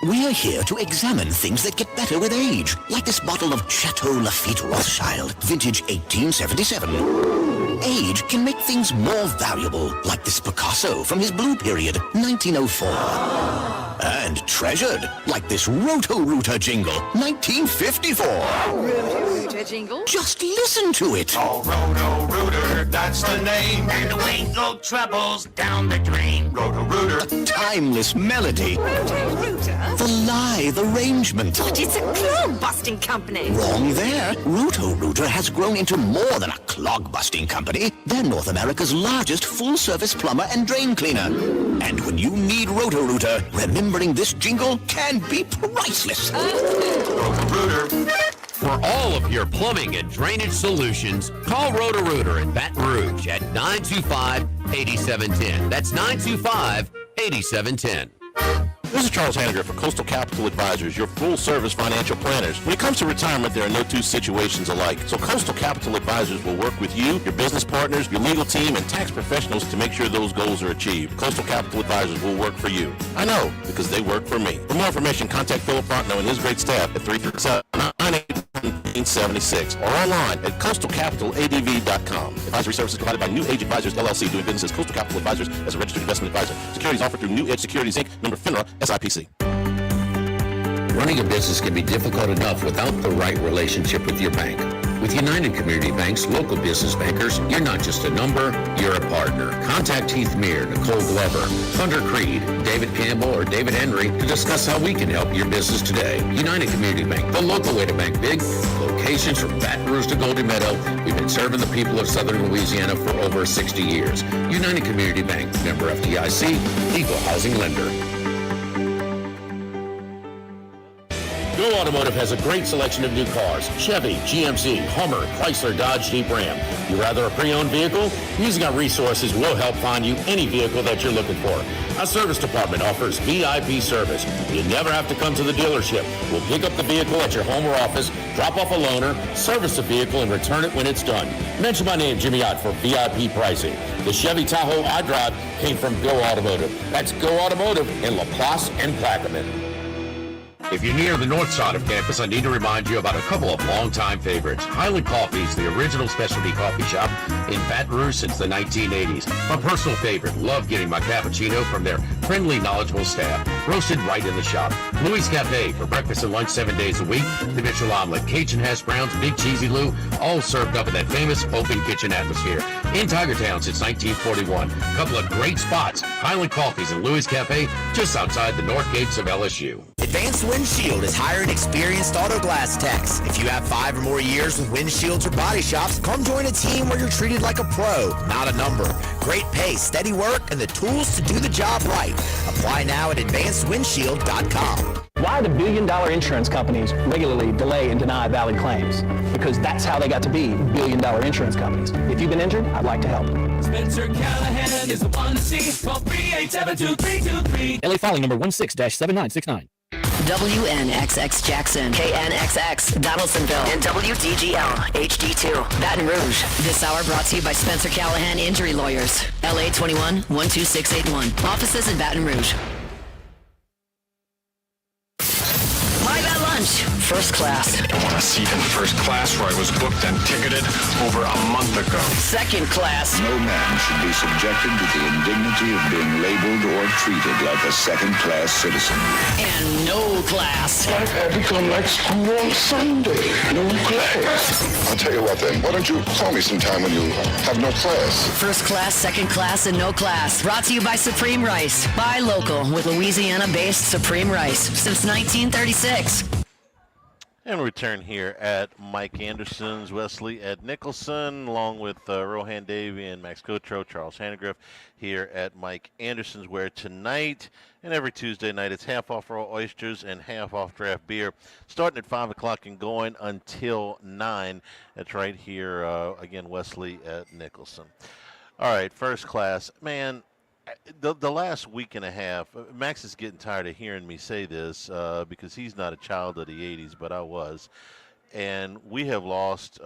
We're here to examine things that get better with age, like this bottle of Chateau Lafite Rothschild, vintage 1877. Age can make things more valuable, like this Picasso from his blue period, 1904. And treasured, like this Roto-Rooter jingle, 1954. Roto-Rooter jingle? Just listen to it. Oh, Roto-Rooter, that's the name. And away go troubles down the drain. Roto-Rooter. A timeless melody. Roto-Rooter? The lithe arrangement. But it's a clog-busting company. Wrong there. Roto-Rooter has grown into more than a clog-busting company. They're North America's largest full-service plumber and drain cleaner. And when you need Roto-Rooter, remembering this jingle can be priceless. Roto-Rooter. For all of your plumbing and drainage solutions, call Roto-Rooter in Baton Rouge at 925-8710. That's 925-8710. This is Charles Hanniger for Coastal Capital Advisors, your full-service financial planners. When it comes to retirement, there are no two situations alike. So Coastal Capital Advisors will work with you, your business partners, your legal team, and tax professionals to make sure those goals are achieved. Coastal Capital Advisors will work for you. I know, because they work for me. For more information, contact Philip Partno and his great staff at 337-981-1776 or online at coastalcapitaladv.com. Advisory services provided by New Age Advisors, LLC, doing business as Coastal Capital Advisors as a registered investment advisor. Securities offered through New Edge Securities, Inc., member FINRA, SIPC. Running a business can be difficult enough without the right relationship with your bank. With United Community Bank's local business bankers, you're not just a number, you're a partner. Contact Heath Meir, Nicole Glover, Hunter Creed, David Campbell, or David Henry to discuss how we can help your business today. United Community Bank, the local way to bank big. Locations from Baton Rouge to Golden Meadow. We've been serving the people of Southern Louisiana for over 60 years. United Community Bank, member FDIC, equal housing lender. Go Automotive has a great selection of new cars. Chevy, GMC, Hummer, Chrysler, Dodge, Jeep, Ram. You rather a pre-owned vehicle? Using our resources, we'll help find you any vehicle that you're looking for. Our service department offers VIP service. You never have to come to the dealership. We'll pick up the vehicle at your home or office, drop off a loaner, service the vehicle, and return it when it's done. Mention my name, Jimmy Ott, for VIP pricing. The Chevy Tahoe I drive came from Go Automotive. That's Go Automotive in LaPlace and Plaquemine. If you're near the north side of campus, I need to remind you about a couple of longtime favorites. Highland Coffee's the original specialty coffee shop in Baton Rouge since the 1980s. My personal favorite. Love getting my cappuccino from their friendly, knowledgeable staff. Roasted right in the shop. Louis Cafe for breakfast and lunch 7 days a week. The Mitchell omelet, Cajun hash browns, Big Cheesy Lou, all served up in that famous open kitchen atmosphere. In Tigertown since 1941. A couple of great spots. Highland Coffee's and Louis Cafe just outside the north gates of LSU. Advanced Windshield is hiring experienced auto glass techs. If you have 5 or more years with windshields or body shops, come join a team where you're treated like a pro, not a number. Great pay, steady work, and the tools to do the job right. Apply now at advancedwindshield.com. Why do billion-dollar insurance companies regularly delay and deny valid claims? Because that's how they got to be billion-dollar insurance companies. If you've been injured, I'd like to help. Spencer Callahan is the one to see. Call 387-2323. LA filing number 16-7969. WNXX Jackson, KNXX Donaldsonville, and WDGL HD2 Baton Rouge. This hour brought to you by Spencer Callahan Injury Lawyers. LA 21 12681. Offices in Baton Rouge. Live at lunch, first class. I want a seat in first class where I was booked and ticketed over a month ago. Second class. No man should be subjected to the indignity of being labeled or treated like a second-class citizen. And no class. Life had become like school on Sunday. No class. I'll tell you what then. Why don't you call me sometime when you have no class? First class, second class, and no class. Brought to you by Supreme Rice. Buy local with Louisiana-based Supreme Rice since 1936. And return here at Mike Anderson's, Wesley at Nicholson, along with Rohan Davey and Max Cotro, Charles Hannegriff here at Mike Anderson's, where tonight and every Tuesday night it's half off raw oysters and half off draft beer, starting at 5 o'clock and going until 9. That's right here, again, Wesley at Nicholson. All right, first class. Man, the last week and a half, Max is getting tired of hearing me say this because he's not a child of the 80s, but I was. And we have lost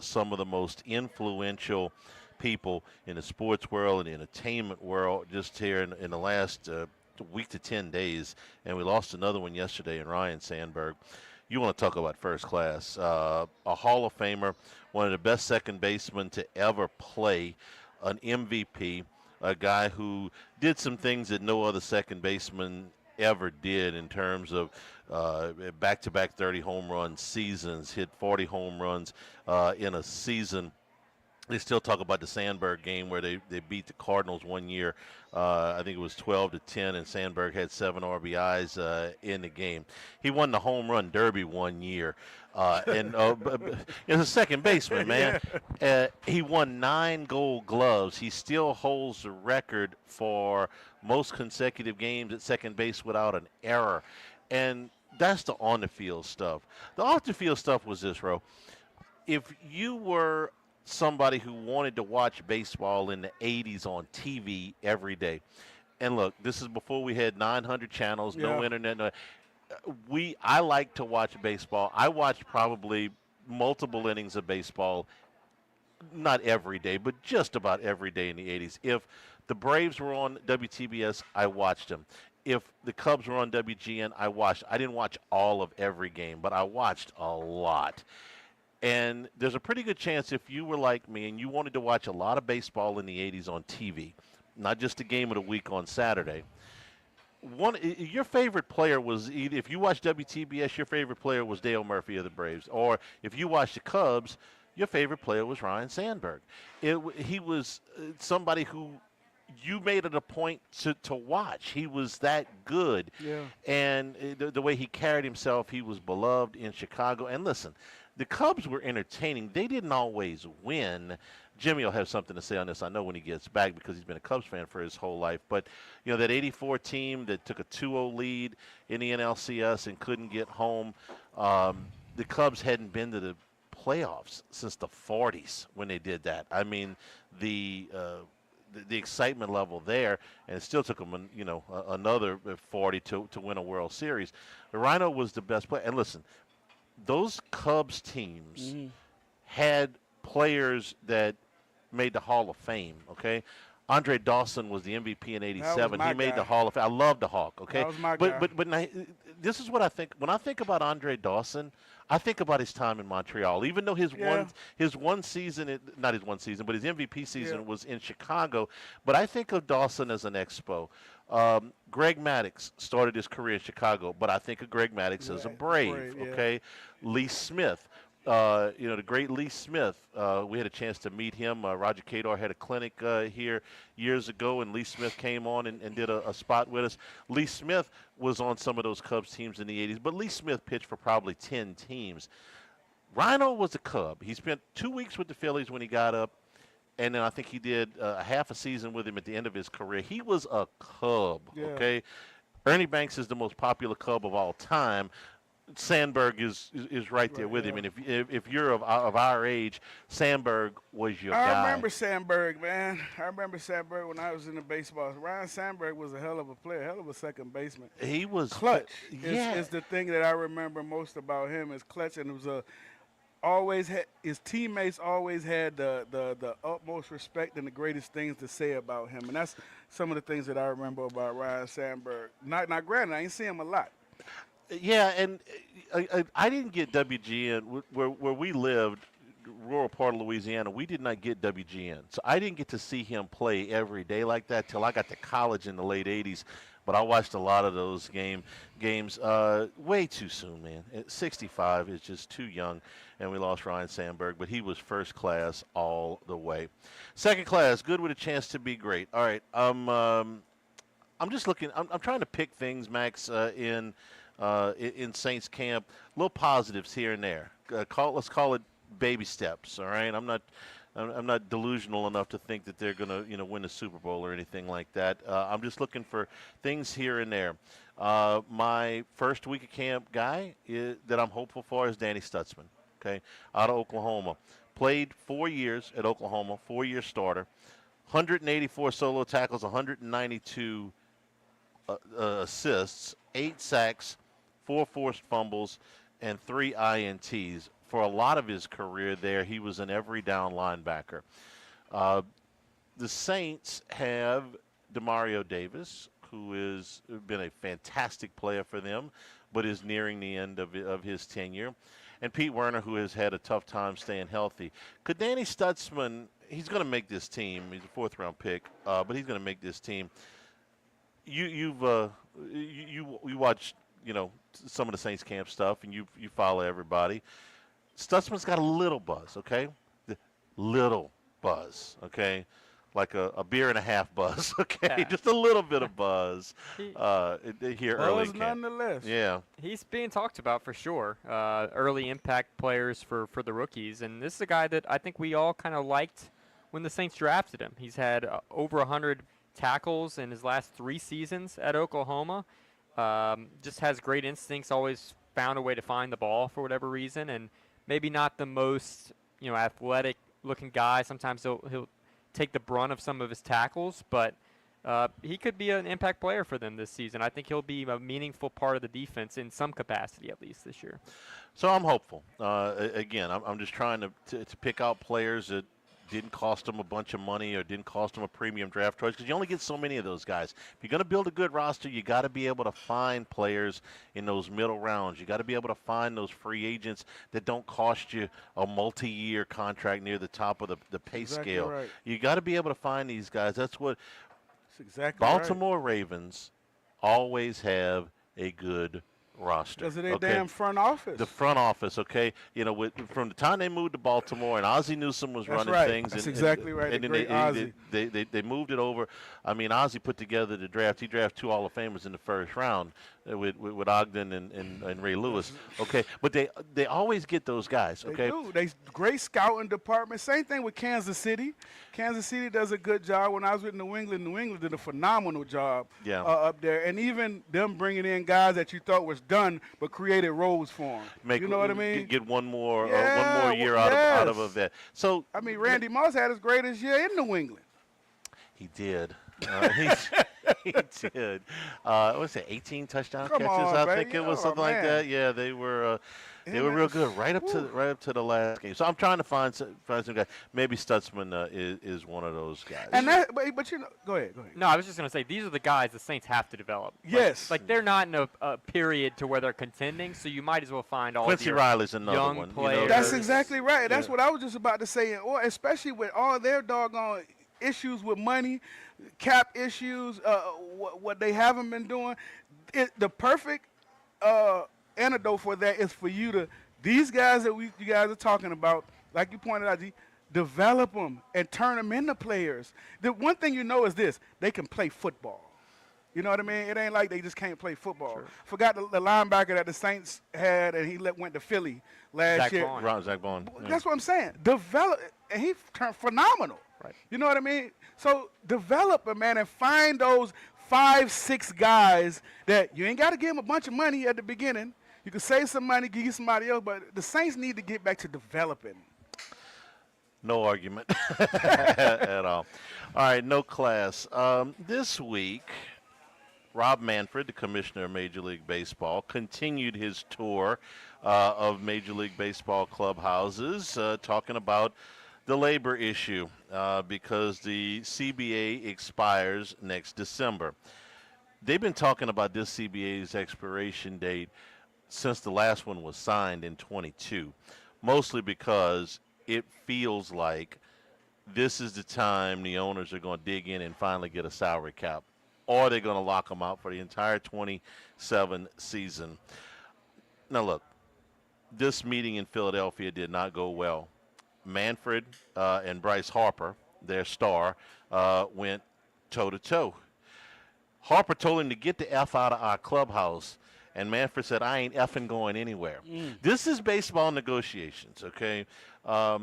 some of the most influential people in the sports world and the entertainment world just here in the last week to 10 days. And we lost another one yesterday in Ryne Sandberg. You want to talk about first class. A Hall of Famer, one of the best second basemen to ever play, an MVP, a guy who did some things that no other second baseman ever did in terms of back-to-back 30 home run seasons, hit 40 home runs in a season. They still talk about the Sandberg game where they beat the Cardinals one year. I think it was 12-10, and Sandberg had 7 RBIs in the game. He won the home run derby one year. And as a second baseman, man, he won 9 Gold Gloves. He still holds the record for most consecutive games at second base without an error. And that's the on-the-field stuff. The off-the-field stuff was this, Ro. If you were somebody who wanted to watch baseball in the 80s on TV every day, and look, this is before we had 900 channels, no internet, no. I like to watch baseball. I watched probably multiple innings of baseball, not every day, but just about every day in the 80s. If the Braves were on WTBS, I watched them. If the Cubs were on WGN, I watched. I didn't watch all of every game, but I watched a lot. And there's a pretty good chance if you were like me and you wanted to watch a lot of baseball in the 80s on TV, not just a game of the week on Saturday, your favorite player was either, if you watched WTBS, your favorite player was Dale Murphy of the Braves, or if you watched the Cubs, your favorite player was Ryne Sandberg. He was somebody who you made it a point to watch. He was that good. Yeah. And the way he carried himself, he was beloved in Chicago. And listen, the Cubs were entertaining. They didn't always win. Jimmy will have something to say on this, I know, when he gets back, because he's been a Cubs fan for his whole life. But, you know, that 84 team that took a 2-0 lead in the NLCS and couldn't get home, the Cubs hadn't been to the playoffs since the 40s when they did that. I mean, the excitement level there, and it still took them, another 40 to win a World Series. Ryno was the best player. And listen, those Cubs teams had players that made the Hall of Fame, okay? Andre Dawson was the MVP in '87. He made guy. the Hall of Fame. I love the Hawk. Okay, That was my guy. but now, this is what I think. When I think about Andre Dawson, I think about his time in Montreal. Even though his one season, not his one season, but his MVP season was in Chicago. But I think of Dawson as an Expo. Greg Maddux started his career in Chicago, but I think of Greg Maddux as a Brave. Okay, Lee Smith. The great Lee Smith. We had a chance to meet him. Roger Cador had a clinic here years ago, and Lee Smith came on and did a spot with us. Lee Smith was on some of those Cubs teams in the 80s, but Lee Smith pitched for probably 10 teams. Ryne was a Cub. He spent 2 weeks with the Phillies when he got up, and then I think he did a half a season with him at the end of his career. He was a Cub, okay? Ernie Banks is the most popular Cub of all time. Sandberg is right there with him, and if you're of our age, Sandberg was your guy. I remember Sandberg, man. I remember Sandberg when I was in the baseball. Ryne Sandberg was a hell of a player, hell of a second baseman. He was clutch. Yeah, is the thing that I remember most about him is clutch, and it was his teammates always had the utmost respect and the greatest things to say about him, and that's some of the things that I remember about Ryne Sandberg. Not granted, I ain't see him a lot. Yeah, and I didn't get WGN where we lived, rural part of Louisiana. We did not get WGN, so I didn't get to see him play every day like that till I got to college in the late '80s. But I watched a lot of those games way too soon, man. 65 is just too young, and we lost Ryne Sandberg, but he was first class all the way. Second class, good with a chance to be great. All right, I'm just looking. I'm trying to pick things, Max, in Saints camp. Little positives here and there. Let's call it baby steps. All right. I'm not delusional enough to think that they're going to win the Super Bowl or anything like that. I'm just looking for things here and there. My first week of camp guy that I'm hopeful for is Danny Stutzman. Okay, out of Oklahoma, played 4 years at Oklahoma, 4-year starter, 184 solo tackles, 192 assists, 8 sacks, 4 forced fumbles, and 3 INTs. For a lot of his career there, he was an every down linebacker. The Saints have Demario Davis, who has been a fantastic player for them, but is nearing the end of his tenure. And Pete Werner, who has had a tough time staying healthy. Could Danny Stutzman, he's going to make this team. He's a 4th-round pick, but he's going to make this team. You watch, some of the Saints camp stuff, and you follow everybody. Stutzman's got a little buzz, okay? Little buzz, okay? Like a beer and a half buzz, okay? Yeah. Just a little bit of buzz here early in camp. Nonetheless. Yeah. He's being talked about for sure. Early impact players for the rookies, and this is a guy that I think we all kind of liked when the Saints drafted him. He's had over 100 tackles in his last 3 seasons at Oklahoma. Just has great instincts, always found a way to find the ball for whatever reason, and maybe not the most athletic looking guy. Sometimes he'll take the brunt of some of his tackles, but he could be an impact player for them this season. I think he'll be a meaningful part of the defense in some capacity, at least this year. So I'm hopeful. Again, I'm just trying to pick out players that didn't cost them a bunch of money or didn't cost them a premium draft choice, because you only get so many of those guys. If you're going to build a good roster, you got to be able to find players in those middle rounds. You got to be able to find those free agents that don't cost you a multi-year contract near the top of the pay scale. Right. You got to be able to find these guys. That's exactly Baltimore Ravens always have a good roster. Because of their damn front office. The front office, okay? From the time they moved to Baltimore and Ozzie Newsome was running things. That's exactly right. And then they moved it over. I mean, Ozzie put together the draft. He drafted 2 Hall of Famers in the first round with Ogden and Ray Lewis. Okay, but they always get those guys, okay? They do. They great scouting department. Same thing with Kansas City. Kansas City does a good job. When I was with New England did a phenomenal job up there. And even them bringing in guys that you thought was done but created roles for them. You know what I mean? Get one more year out of a vet. So I mean, Randy Moss had his greatest year in New England. He did. He did. What was it? 18 touchdown Come catches. on, I baby. think it was Oh, something like man. that. Yeah, they were. They were real good right up to the last game. So I'm trying to find some guys. Maybe Stutzman is one of those guys. And that, but go ahead. No, I was just going to say, these are the guys the Saints have to develop. Yes. Like they're not in a period to where they're contending, so you might as well find all Quincy of your Riley's another young one. players. That's exactly right. That's what I was just about to say. Or especially with all their doggone issues with money, cap issues, what they haven't been doing. The perfect antidote for that is for you to, these guys that you guys are talking about, like you pointed out, develop them and turn them into players. The one thing you know is this: they can play football. You know what I mean? It ain't like they just can't play football. Sure. Forgot the linebacker that the Saints had, and he went to Philly last year. Zach Bond. That's what I'm saying. Develop, and he turned phenomenal. Right. You know what I mean? So develop a man and find those 5-6 guys that you ain't got to give them a bunch of money at the beginning. You can save some money, give somebody else, but the Saints need to get back to developing. No argument at all. All right, no class. This week, Rob Manfred, the commissioner of Major League Baseball, continued his tour of Major League Baseball clubhouses, talking about the labor issue because the CBA expires next December. They've been talking about this CBA's expiration date since the last one was signed in 22, mostly because it feels like this is the time the owners are going to dig in and finally get a salary cap, or they're going to lock them out for the entire 27 season. Now, look, this meeting in Philadelphia did not go well. Manfred and Bryce Harper, their star, went toe-to-toe. Harper told him to get the F out of our clubhouse, and Manfred said, I ain't effing going anywhere. This is baseball negotiations, okay? I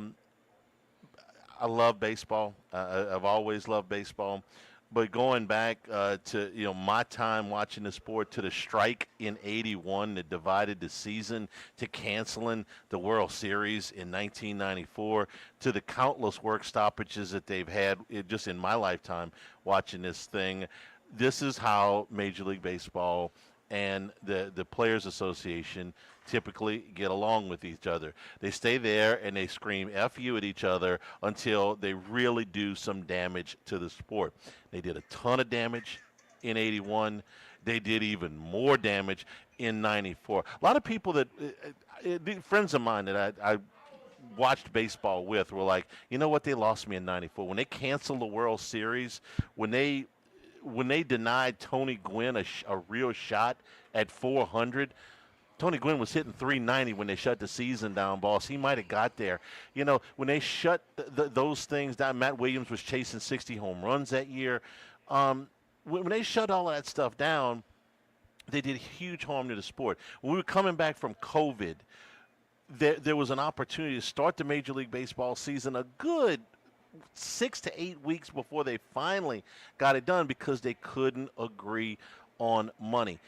love baseball. I've always loved baseball. But going back to my time watching the sport, to the strike in '81 that divided the season, to canceling the World Series in 1994, to the countless work stoppages that they've had just in my lifetime watching this thing, this is how Major League Baseball and the Players Association typically get along with each other. They stay there and they scream F you at each other until they really do some damage to the sport. They did a ton of damage in '81. They did even more damage in '94. A lot of people that, friends of mine that I watched baseball with were like, you know what, they lost me in '94. When they canceled the World Series, when they denied Tony Gwynn a real shot at 400, Tony Gwynn was hitting 390 when they shut the season down, boss. He might have got there. When they shut those things down, Matt Williams was chasing 60 home runs that year. When they shut all that stuff down, they did huge harm to the sport. When we were coming back from COVID, there was an opportunity to start the Major League Baseball season a good 6 to 8 weeks before they finally got it done because they couldn't agree on money.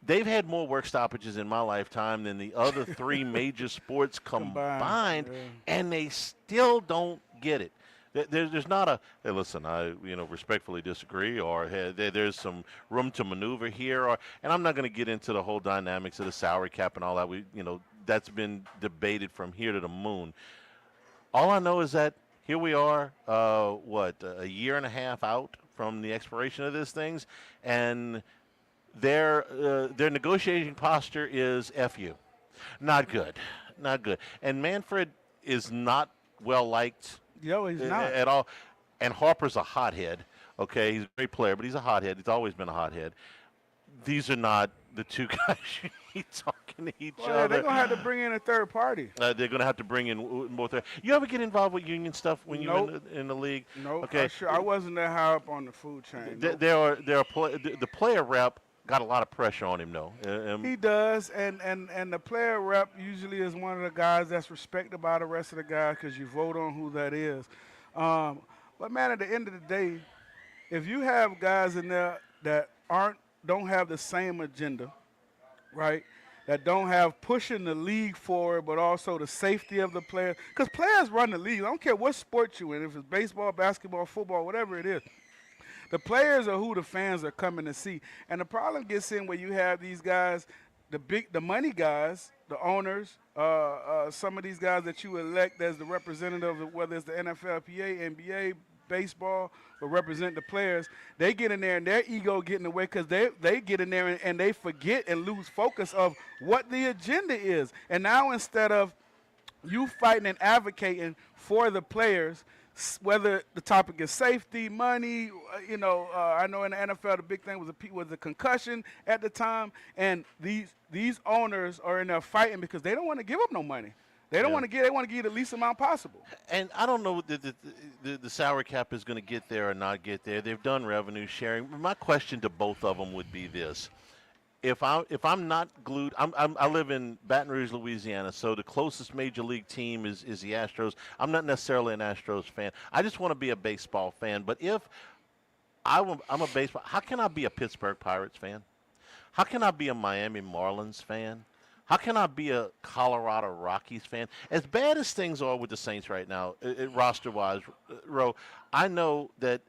They've had more work stoppages in my lifetime than the other three major sports combined, and they still don't get it. There's not a, hey, listen, I respectfully disagree, or hey, there's some room to maneuver here, and I'm not going to get into the whole dynamics of the salary cap and all that. That's been debated from here to the moon. All I know is that here we are, a year and a half out from the expiration of these things, and their negotiating posture is F you. Not good. And Manfred is not well liked He's not at all. And Harper's a hothead. Okay, he's a great player, but he's a hothead. He's always been a hothead. These are not the two guys you need talking to each other. They're going to have to bring in a third party. They're going to have to bring in more third. You ever get involved with union stuff when you're in the league? No. Okay. I wasn't that high up on the food chain. The player rep got a lot of pressure on him, though. He does, and the player rep usually is one of the guys that's respected by the rest of the guys because you vote on who that is. But, man, at the end of the day, if you have guys in there that don't have the same agenda, right, that don't have pushing the league forward but also the safety of the player, because players run the league. I don't care what sport you're in, if it's baseball, basketball, football, whatever it is. The players are who the fans are coming to see. And the problem gets in where you have these guys, the money guys, the owners, some of these guys that you elect as the representative of whether it's the NFLPA, NBA, baseball, or represent the players, they get in there and their ego get in the way because they get in there and they forget and lose focus of what the agenda is. And now instead of you fighting and advocating for the players, whether the topic is safety, money, I know in the NFL the big thing was a concussion at the time, and these owners are in there fighting because they don't want to give up no money. They don't want to they want to give you the least amount possible. And I don't know the salary cap is going to get there or not get there. They've done revenue sharing. My question to both of them would be this: If I'm not glued, I live in Baton Rouge, Louisiana, so the closest major league team is the Astros. I'm not necessarily an Astros fan. I just want to be a baseball fan. But if I'm a baseball, how can I be a Pittsburgh Pirates fan? How can I be a Miami Marlins fan? How can I be a Colorado Rockies fan? As bad as things are with the Saints right now, roster-wise, Ro, I know that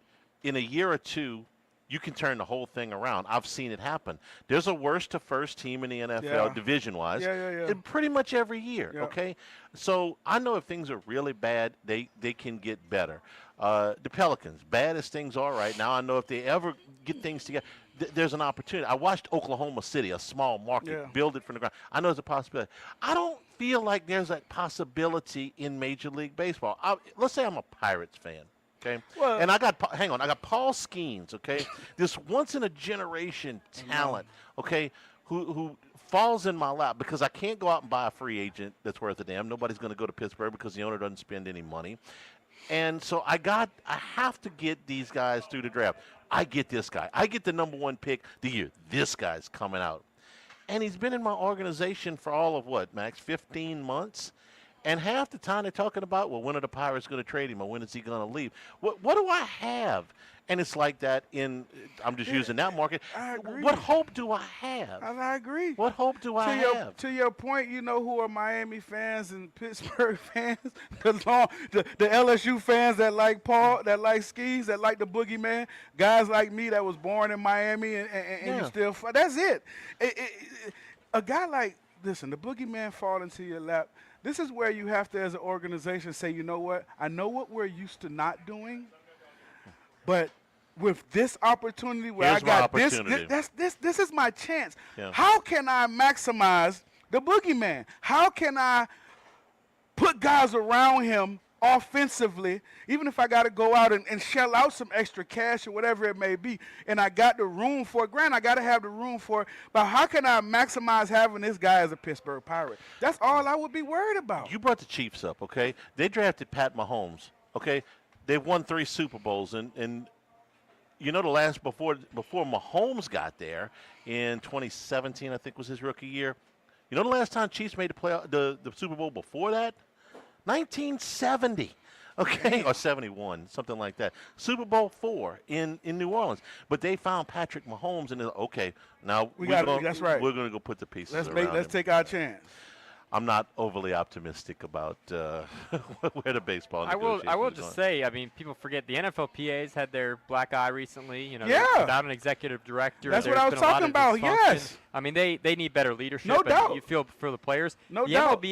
in a year or two, you can turn the whole thing around. I've seen it happen. There's a worst-to-first team in the NFL, division-wise, in pretty much every year, okay? So I know if things are really bad, they can get better. The Pelicans, bad as things are right now, I know if they ever get things together, there's an opportunity. I watched Oklahoma City, a small market, build it from the ground. I know there's a possibility. I don't feel like there's a possibility in Major League Baseball. Let's say I'm a Pirates fan. Okay, and I got Paul Skeens, okay, this once-in-a-generation talent, okay, who falls in my lap because I can't go out and buy a free agent that's worth a damn. Nobody's going to go to Pittsburgh because the owner doesn't spend any money. And so I have to get these guys through the draft. I get this guy. I get the number one pick the year. This guy's coming out. And he's been in my organization for all of what, Max, 15 months? And half the time they're talking about, well, when are the Pirates going to trade him or when is he going to leave? What do I have? And it's like that I'm just using that market. I agree. What hope do I have? I agree. What hope do I have? To your point, you know who are Miami fans and Pittsburgh fans? The LSU fans that like Paul, that like Skis, that like the boogeyman. Guys like me that was born in Miami and you still – that's it. A guy like – listen, the boogeyman fall into your lap. This is where you have to, as an organization, say, you know what? I know what we're used to not doing, but with this opportunity where Here's I got my opportunity. this is my chance. Yeah. How can I maximize the boogeyman? How can I put guys around him offensively, even if I got to go out and shell out some extra cash or whatever it may be, and I got the room for it. Granted, I got to have the room for it, but how can I maximize having this guy as a Pittsburgh Pirate? That's all I would be worried about. You brought the Chiefs up, okay? They drafted Pat Mahomes, okay? They've won 3 Super Bowls, and you know the last before Mahomes got there in 2017, I think was his rookie year. You know the last time Chiefs made the Super Bowl before that? 1970, okay, or 71, something like that. Super Bowl 4 in New Orleans. But they found Patrick Mahomes, and they're like, okay, now that's right. We're going to go put the pieces around Let's him. take our chance. I'm not overly optimistic about where the baseball negotiations I will are just going. say, I mean, people forget the NFLPA's had their black eye recently. You know, Yeah. without an executive director. That's what there's I was been a lot talking of about, dysfunction. yes. I mean, they need better leadership. No and doubt. You feel for the players. No the doubt.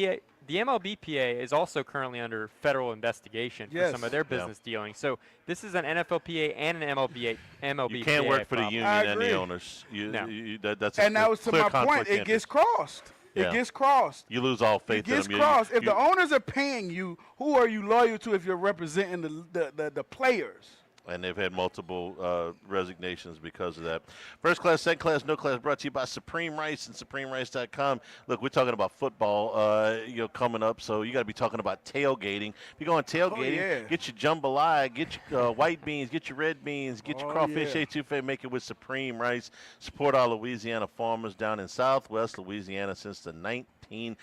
The MLBPA is also currently under federal investigation for Yes. some of their business dealings. So this is an NFLPA and an MLBPA. You can't work for the problem. union I and agree. the owners. That's And that was to clear my point. conflict It of gets interest. crossed. Yeah. It gets crossed. You lose all faith It gets in them. crossed. If the owners are paying you, who are you loyal to if you're representing the players? And they've had multiple resignations because of that. First class, second class, no class, brought to you by Supreme Rice and SupremeRice.com. Look, we're talking about football, coming up, so you got to be talking about tailgating. If you're going tailgating, get your jambalaya, get your white beans, get your red beans, get your crawfish etouffee, make it with Supreme Rice. Support our Louisiana farmers down in Southwest Louisiana since the 1930s.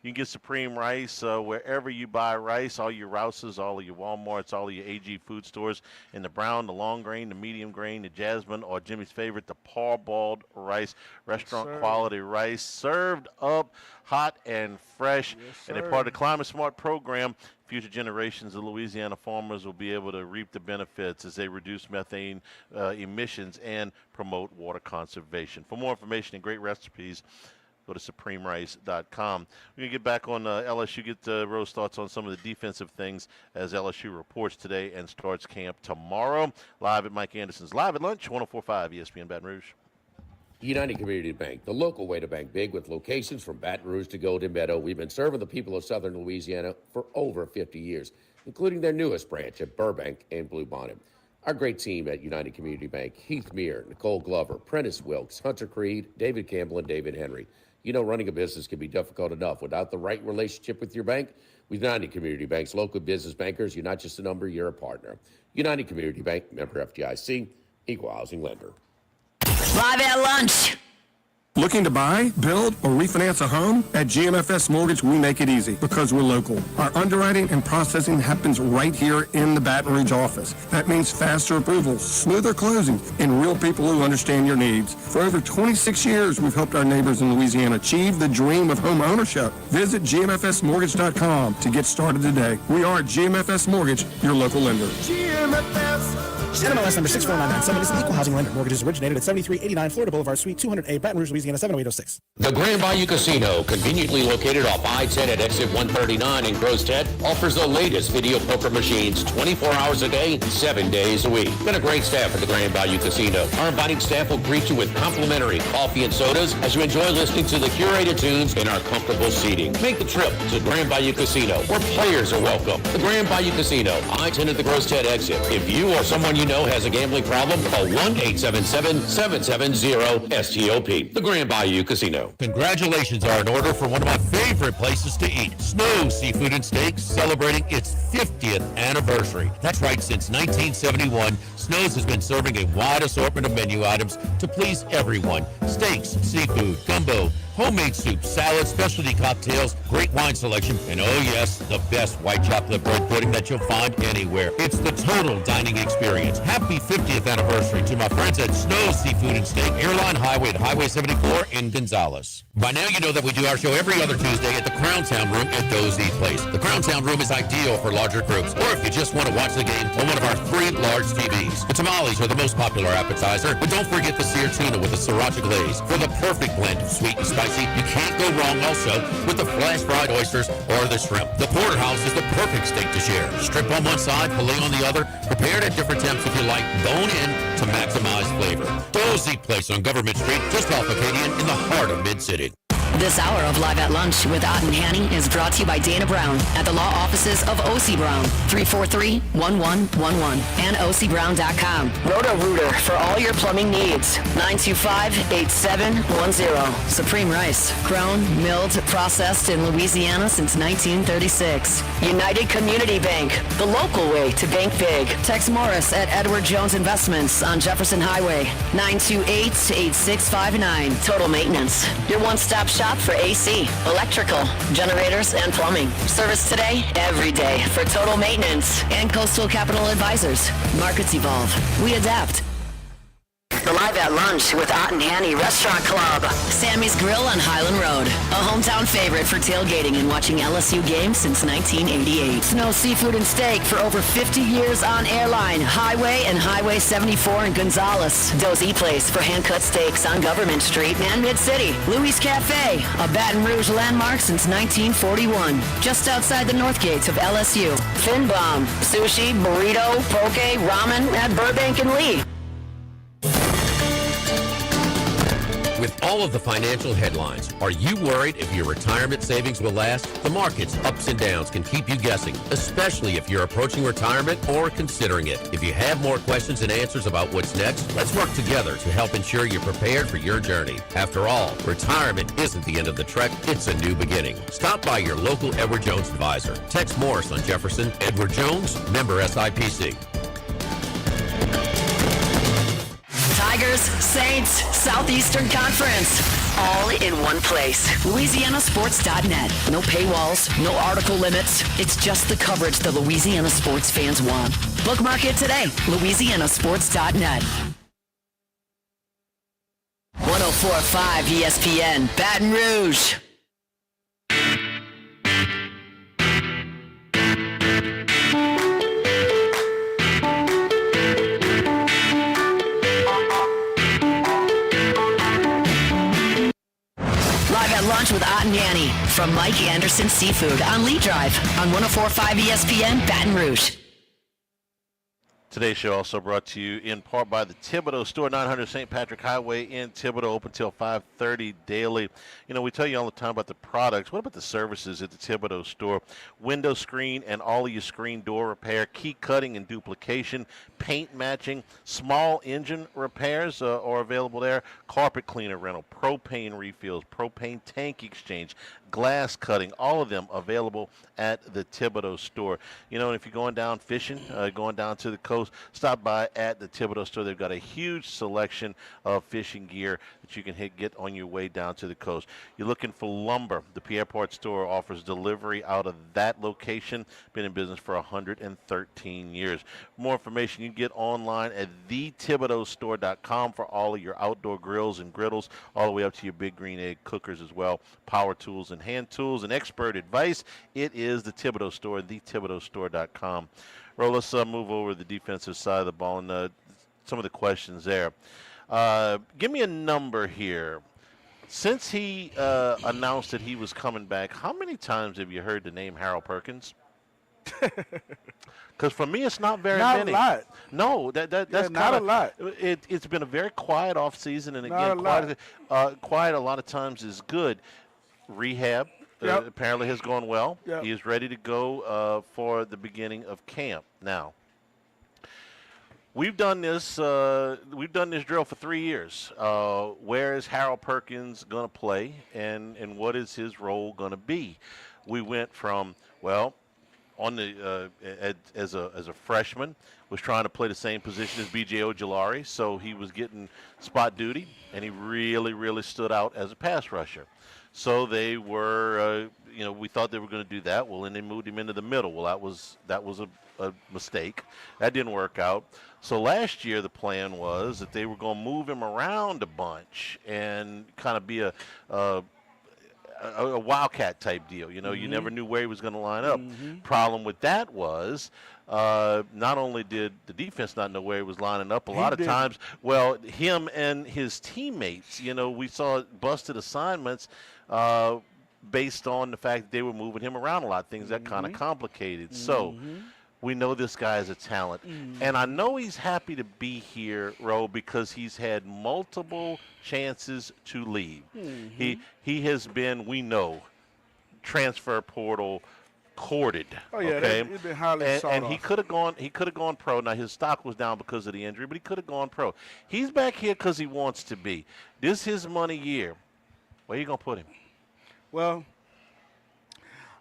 You can get Supreme Rice wherever you buy rice, all your Rouses, all of your Walmarts, all of your AG food stores, in the brown, the long grain, the medium grain, the jasmine, or Jimmy's favorite, the parboiled rice, restaurant quality rice, served up hot and fresh. And they're part of the Climate Smart program, future generations of Louisiana farmers will be able to reap the benefits as they reduce methane emissions and promote water conservation. For more information and great recipes, go to supremerice.com. We're going to get back on LSU, get Rose thoughts on some of the defensive things as LSU reports today and starts camp tomorrow. Live at Mike Anderson's Live at Lunch, 104.5 ESPN Baton Rouge. United Community Bank, the local way to bank big with locations from Baton Rouge to Golden Meadow. We've been serving the people of Southern Louisiana for over 50 years, including their newest branch at Burbank and Bluebonnet. Our great team at United Community Bank, Heath Meir, Nicole Glover, Prentice Wilkes, Hunter Creed, David Campbell, and David Henry. You know, running a business can be difficult enough without the right relationship with your bank. With United Community Bank's local business bankers, you're not just a number, you're a partner. United Community Bank, member FDIC, equal housing lender. Live at Lunch. Looking to buy, build, or refinance a home? At GMFS Mortgage, we make it easy because we're local. Our underwriting and processing happens right here in the Baton Rouge office. That means faster approvals, smoother closing, and real people who understand your needs. For over 26 years, we've helped our neighbors in Louisiana achieve the dream of home ownership. Visit GMFSmortgage.com to get started today. We are GMFS Mortgage, your local lender. GMFS. NMLS number 64997 is an equal housing lender. Mortgages originated at 7389 Florida Boulevard, Suite 200A, Baton Rouge, Louisiana 70806. The Grand Bayou Casino, conveniently located off I-10 at exit 139 in Grostead, offers the latest video poker machines 24 hours a day, 7 days a week. Been a great staff at the Grand Bayou Casino. Our inviting staff will greet you with complimentary coffee and sodas as you enjoy listening to the curated tunes in our comfortable seating. Make the trip to Grand Bayou Casino, where players are welcome. The Grand Bayou Casino, I-10 at the Grostead exit. If you or someone you know has a gambling problem, call 1-877-770-STOP. The Grand Bayou Casino. Congratulations are in order for one of my favorite places to eat, Snow's Seafood and Steaks, celebrating its 50th anniversary. That's right, since 1971, Snow's has been serving a wide assortment of menu items to please everyone. Steaks, seafood, gumbo, homemade soup, salad, specialty cocktails, great wine selection, and oh yes, the best white chocolate bread pudding that you'll find anywhere. It's the total dining experience. Happy 50th anniversary to my friends at Snow's Seafood and Steak, Airline Highway at Highway 74 in Gonzales. By now you know that we do our show every other Tuesday at the Crowntown Room at Dozy Place. The Crowntown Room is ideal for larger groups, or if you just want to watch the game on one of our 3 large TVs. The tamales are the most popular appetizer, but don't forget the seared tuna with the sriracha glaze for the perfect blend of sweet and spicy. You can't go wrong also with the flash fried oysters or the shrimp. The porterhouse is the perfect steak to share. Strip on one side, filet on the other, prepared at different temps if you like, bone in to maximize flavor. Dozy Place on Government Street, just off Acadian in the heart of Mid-City. This hour of Live at Lunch with Ott and Hanny is brought to you by Dana Brown at the law offices of O.C. Brown, 343-1111, and ocbrown.com. Roto-Rooter for all your plumbing needs, 925-8710. Supreme Rice, grown, milled, processed in Louisiana since 1936. United Community Bank, the local way to bank big. Tex Morris at Edward Jones Investments on Jefferson Highway, 928-8659. Total Maintenance, your one-stop shop for AC, electrical, generators, and plumbing. Service today, every day for Total Maintenance and Coastal Capital Advisors. Markets evolve. We adapt. The Live at Lunch with Ott and Hanny Restaurant Club. Sammy's Grill on Highland Road. A hometown favorite for tailgating and watching LSU games since 1988. Snow Seafood and Steak for over 50 years on Airline, Highway, and Highway 74 in Gonzales. Dozy Place for hand-cut steaks on Government Street and Mid-City. Louis Cafe, a Baton Rouge landmark since 1941. Just outside the north gates of LSU. Fin Bomb, sushi, burrito, poke, ramen at Burbank and Lee. With all of the financial headlines, are you worried if your retirement savings will last? The market's ups and downs can keep you guessing, especially if you're approaching retirement or considering it. If you have more questions and answers about what's next, let's work together to help ensure you're prepared for your journey. After all, retirement isn't the end of the trek, it's a new beginning. Stop by your local Edward Jones advisor. Tex Morris on Jefferson, Edward Jones, member SIPC. Tigers, Saints, Southeastern Conference. All in one place. LouisianaSports.net. No paywalls, no article limits. It's just the coverage the Louisiana sports fans want. Bookmark it today. LouisianaSports.net. 104.5 ESPN, Baton Rouge. Scott and Yanni from Mike Anderson Seafood on Lee Drive on 104.5 ESPN Baton Rouge. Today's show also brought to you in part by the Thibodaux Store, 900 St. Patrick Highway in Thibodaux, open till 5:30 daily. You know, we tell you all the time about the products. What about the services at the Thibodaux Store? Window screen and all of your screen door repair, key cutting and duplication, paint matching, small engine repairs are available there, carpet cleaner rental, propane refills, propane tank exchange, glass cutting, all of them available at the Thibodaux Store. You know, if you're going down fishing, going down to the coast, stop by at the Thibodaux Store. They've got a huge selection of fishing gear that you can get on your way down to the coast. You're looking for lumber. The Pierre Part Store offers delivery out of that location. Been in business for 113 years. For more information, you can get online at thethibodeaustore.com for all of your outdoor grills and griddles, all the way up to your big green egg cookers as well, power tools and hand tools and expert advice. It is the Thibodaux Store, thethibodeaustore.com. Ro, let's move over to the defensive side of the ball and some of the questions there. Give me a number here. Since he announced that he was coming back, how many times have you heard the name Harold Perkins? Because for me, it's not very many. Not a lot. No, that's not a lot. It's been a very quiet off season, and again, quiet a lot of times is good. Rehab apparently has gone well. Yep. He is ready to go for the beginning of camp. Now, we've done this drill for 3 years. Where is Harold Perkins going to play, and what is his role going to be? We went from on the as a freshman, was trying to play the same position as B.J. Ojulari, so he was getting spot duty, and he really stood out as a pass rusher. So they were, we thought they were going to do that. Well, and they moved him into the middle. Well, that was a mistake. That didn't work out. So last year the plan was that they were going to move him around a bunch and kind of be a wildcat type deal. You know, you never knew where he was going to line up. Problem with that was not only did the defense not know where he was lining up, a lot of times, him and his teammates, we saw busted assignments based on the fact that they were moving him around a lot, things that kind of complicated. So we know this guy is a talent. And I know he's happy to be here, Ro, because he's had multiple chances to leave. He has been, we know, transfer portal courted. Oh yeah, okay? he's been highly sought and off. he could have gone pro. Now his stock was down because of the injury, but he could have gone pro. He's back here because he wants to be. This is his money year. Where are you gonna put him? Well,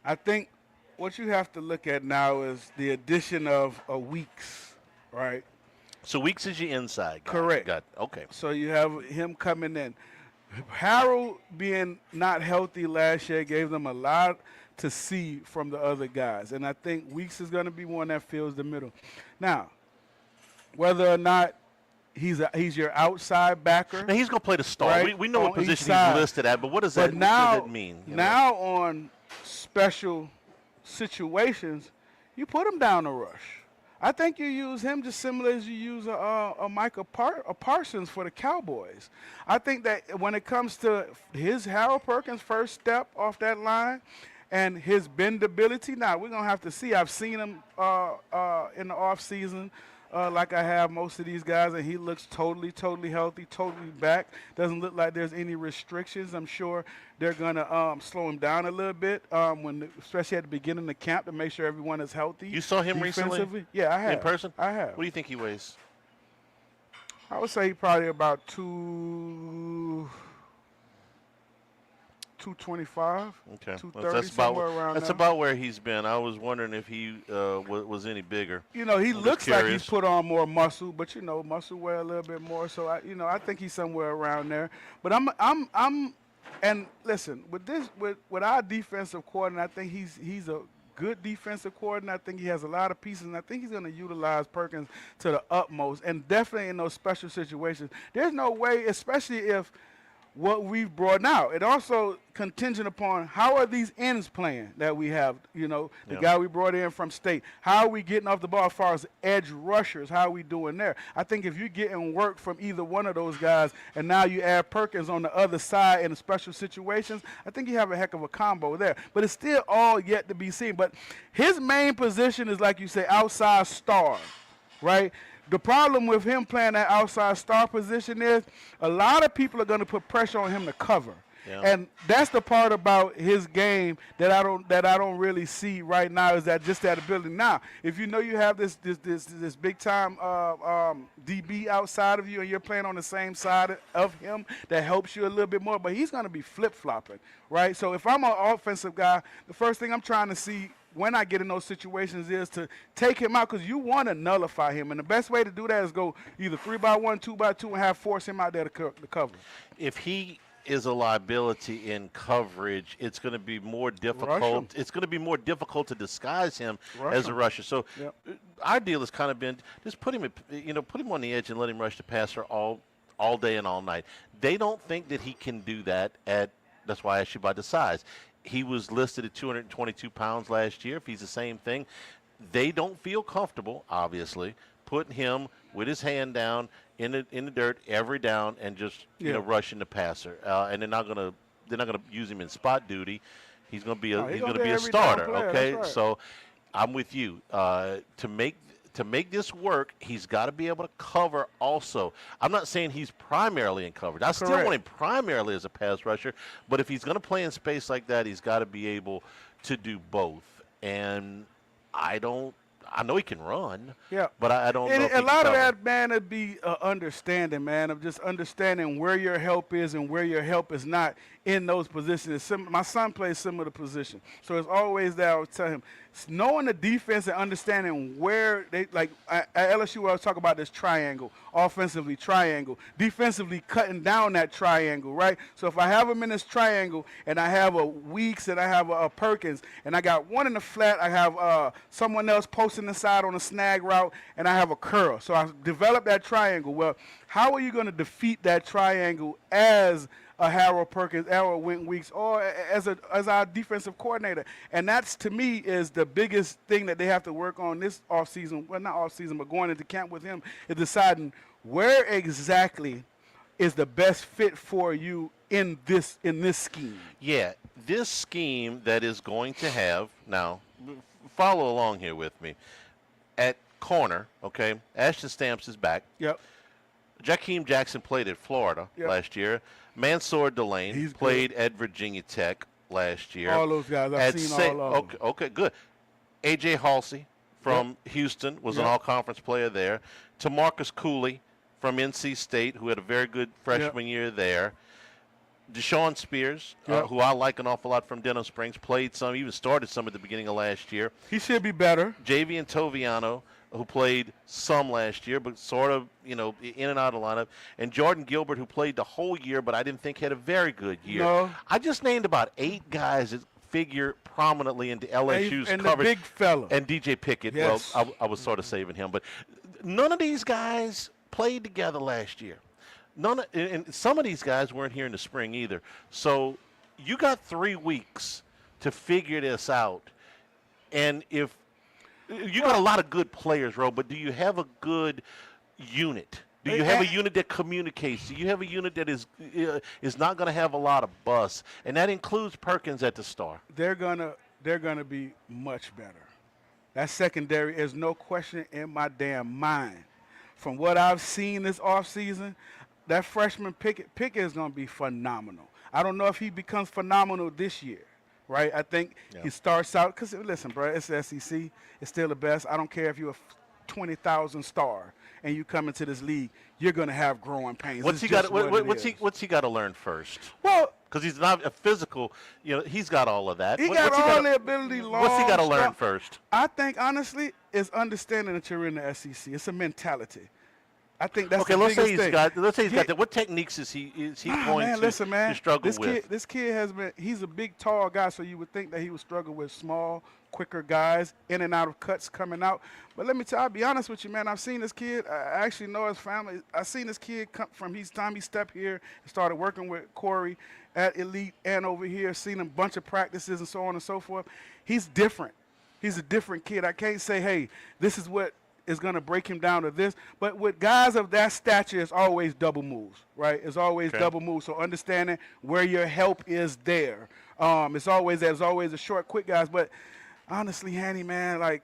I think what you have to look at now is the addition of Weeks, right? So Weeks is your inside guy. Correct. Okay. So you have him coming in. Harold being not healthy last year gave them a lot to see from the other guys. And I think Weeks is going to be one that fills the middle. Now, whether or not he's your outside backer. Now he's going to play the star. Right, We know what position he's listed at, but what does that mean? Now on special situations, you put him down the rush. I think you use him just similar as you use a Micah Parsons for the Cowboys. I think that when it comes to his Harold Perkins' first step off that line and his bendability, now we're going to have to see. I've seen him in the offseason like I have most of these guys, and he looks totally healthy, totally back. Doesn't look like there's any restrictions. I'm sure they're going to slow him down a little bit, especially at the beginning of the camp to make sure everyone is healthy. You saw him recently? Yeah, I have. In person? I have. What do you think he weighs? I would say probably about 225. Okay. 230, somewhere around that's there. about where he's been. I was wondering if he was any bigger. He looks like curious. he's put on more muscle, but muscle wear a little bit more. So I think he's somewhere around there. But and listen, with our defensive coordinator, I think he's a good defensive coordinator. I think he has a lot of pieces, and I think he's going to utilize Perkins to the utmost, and definitely in those special situations. There's no way, especially if what we've brought now. It also contingent upon how are these ends playing that we have, the guy we brought in from state. How are we getting off the ball as far as edge rushers? How are we doing there? I think if you're getting work from either one of those guys and now you add Perkins on the other side in special situations, I think you have a heck of a combo there. But it's still all yet to be seen. But his main position is, like you say, outside star, right? The problem with him playing that outside star position is a lot of people are going to put pressure on him to cover. Yeah. And that's the part about his game that I don't really see right now, is that just that ability. Now, if you know you have this big time DB outside of you and you're playing on the same side of him, that helps you a little bit more. But he's going to be flip flopping, right? So if I'm an offensive guy, the first thing I'm trying to see when I get in those situations is to take him out, because you want to nullify him. And the best way to do that is go either 3-by-1, 2-by-2, and force him out there to cover. If he is a liability in coverage, it's going to be more difficult. It's going to be more difficult to disguise him as a rusher. So our deal has kind of been just put him on the edge and let him rush the passer all day and all night. They don't think that he can do that that's why I asked you about the size. He was listed at 222 pounds last year. If he's the same thing, they don't feel comfortable, obviously, putting him with his hand down in the dirt every down and just rushing the passer. And they're not gonna use him in spot duty. He's gonna be a starter. Okay, right. So I'm with you. To make this work, he's got to be able to cover also. I'm not saying he's primarily in coverage. I still want him primarily as a pass rusher, but if he's going to play in space like that, he's got to be able to do both. And I know he can run, but I don't know if a lot of that, man, would be understanding, man, of just understanding where your help is and where your help is not in those positions. My son plays similar position, so it's always that I would tell him, knowing the defense and understanding where they, like at LSU, I was talking about this triangle, offensively triangle, defensively cutting down that triangle, right? So if I have him in this triangle and I have a Weeks and I have a Perkins and I got one in the flat, I have someone else posting inside on a snag route, and I have a curl. So I developed that triangle. Well, how are you going to defeat that triangle as a Harold Perkins, Harold Wink Weeks, or as our defensive coordinator? And that's, to me, is the biggest thing that they have to work on this offseason. Well, not offseason, but going into camp with him, is deciding where exactly is the best fit for you in this scheme. Yeah, this scheme that is going to have, now, follow along here with me. At corner, okay, Ashton Stamps is back. Yep. Jakeem Jackson played at Florida last year. Mansour Delane played at Virginia Tech last year. All those guys, I've seen all of them. Okay, good. A.J. Halsey from Houston was an all-conference player there. Tamarcus Cooley from NC State, who had a very good freshman year there. Deshaun Spears, who I like an awful lot from Denham Springs, played some, even started some at the beginning of last year. He should be better. Javian Toviano, who played some last year, but sort of, in and out of the lineup. And Jordan Gilbert, who played the whole year, but I didn't think had a very good year. No. I just named about 8 guys that figure prominently into LSU's and coverage. The big fella. And DJ Pickett. Yes. Well, I was sort of saving him. But none of these guys played together last year. And some of these guys weren't here in the spring either. So you got 3 weeks to figure this out. And if you got a lot of good players, Ro, but do you have a good unit? Do you have a unit that communicates? Do you have a unit that is not going to have a lot of bust? And that includes Perkins at the star. They're gonna be much better. That secondary is no question in my damn mind. From what I've seen this offseason, that freshman Pickett is going to be phenomenal. I don't know if he becomes phenomenal this year, right? I think he starts out, because listen, bro, it's the SEC. It's still the best. I don't care if you're a 20,000 star and you come into this league, you're going to have growing pains. What's he got to learn first? Well, because he's not a physical, he's got all of that. He got all the ability. What's he got to learn first? I think, honestly, it's understanding that you're in the SEC. It's a mentality. I think that's the biggest thing. Let's say he's got that. What techniques is he going to struggle with? This kid he's a big, tall guy, so you would think that he would struggle with small, quicker guys, in and out of cuts coming out. But let me tell you, I'll be honest with you, man. I've seen this kid. I actually know his family. I've seen this kid come from his time he stepped here and started working with Corey at Elite and over here, seen him a bunch of practices and so on and so forth. He's different. He's a different kid. I can't say, hey, this is what is going to break him down to this. But with guys of that stature, it's always double moves, right? It's always double moves. So understanding where your help is there. There's always a short, quick guys. But honestly, Hanny, man, like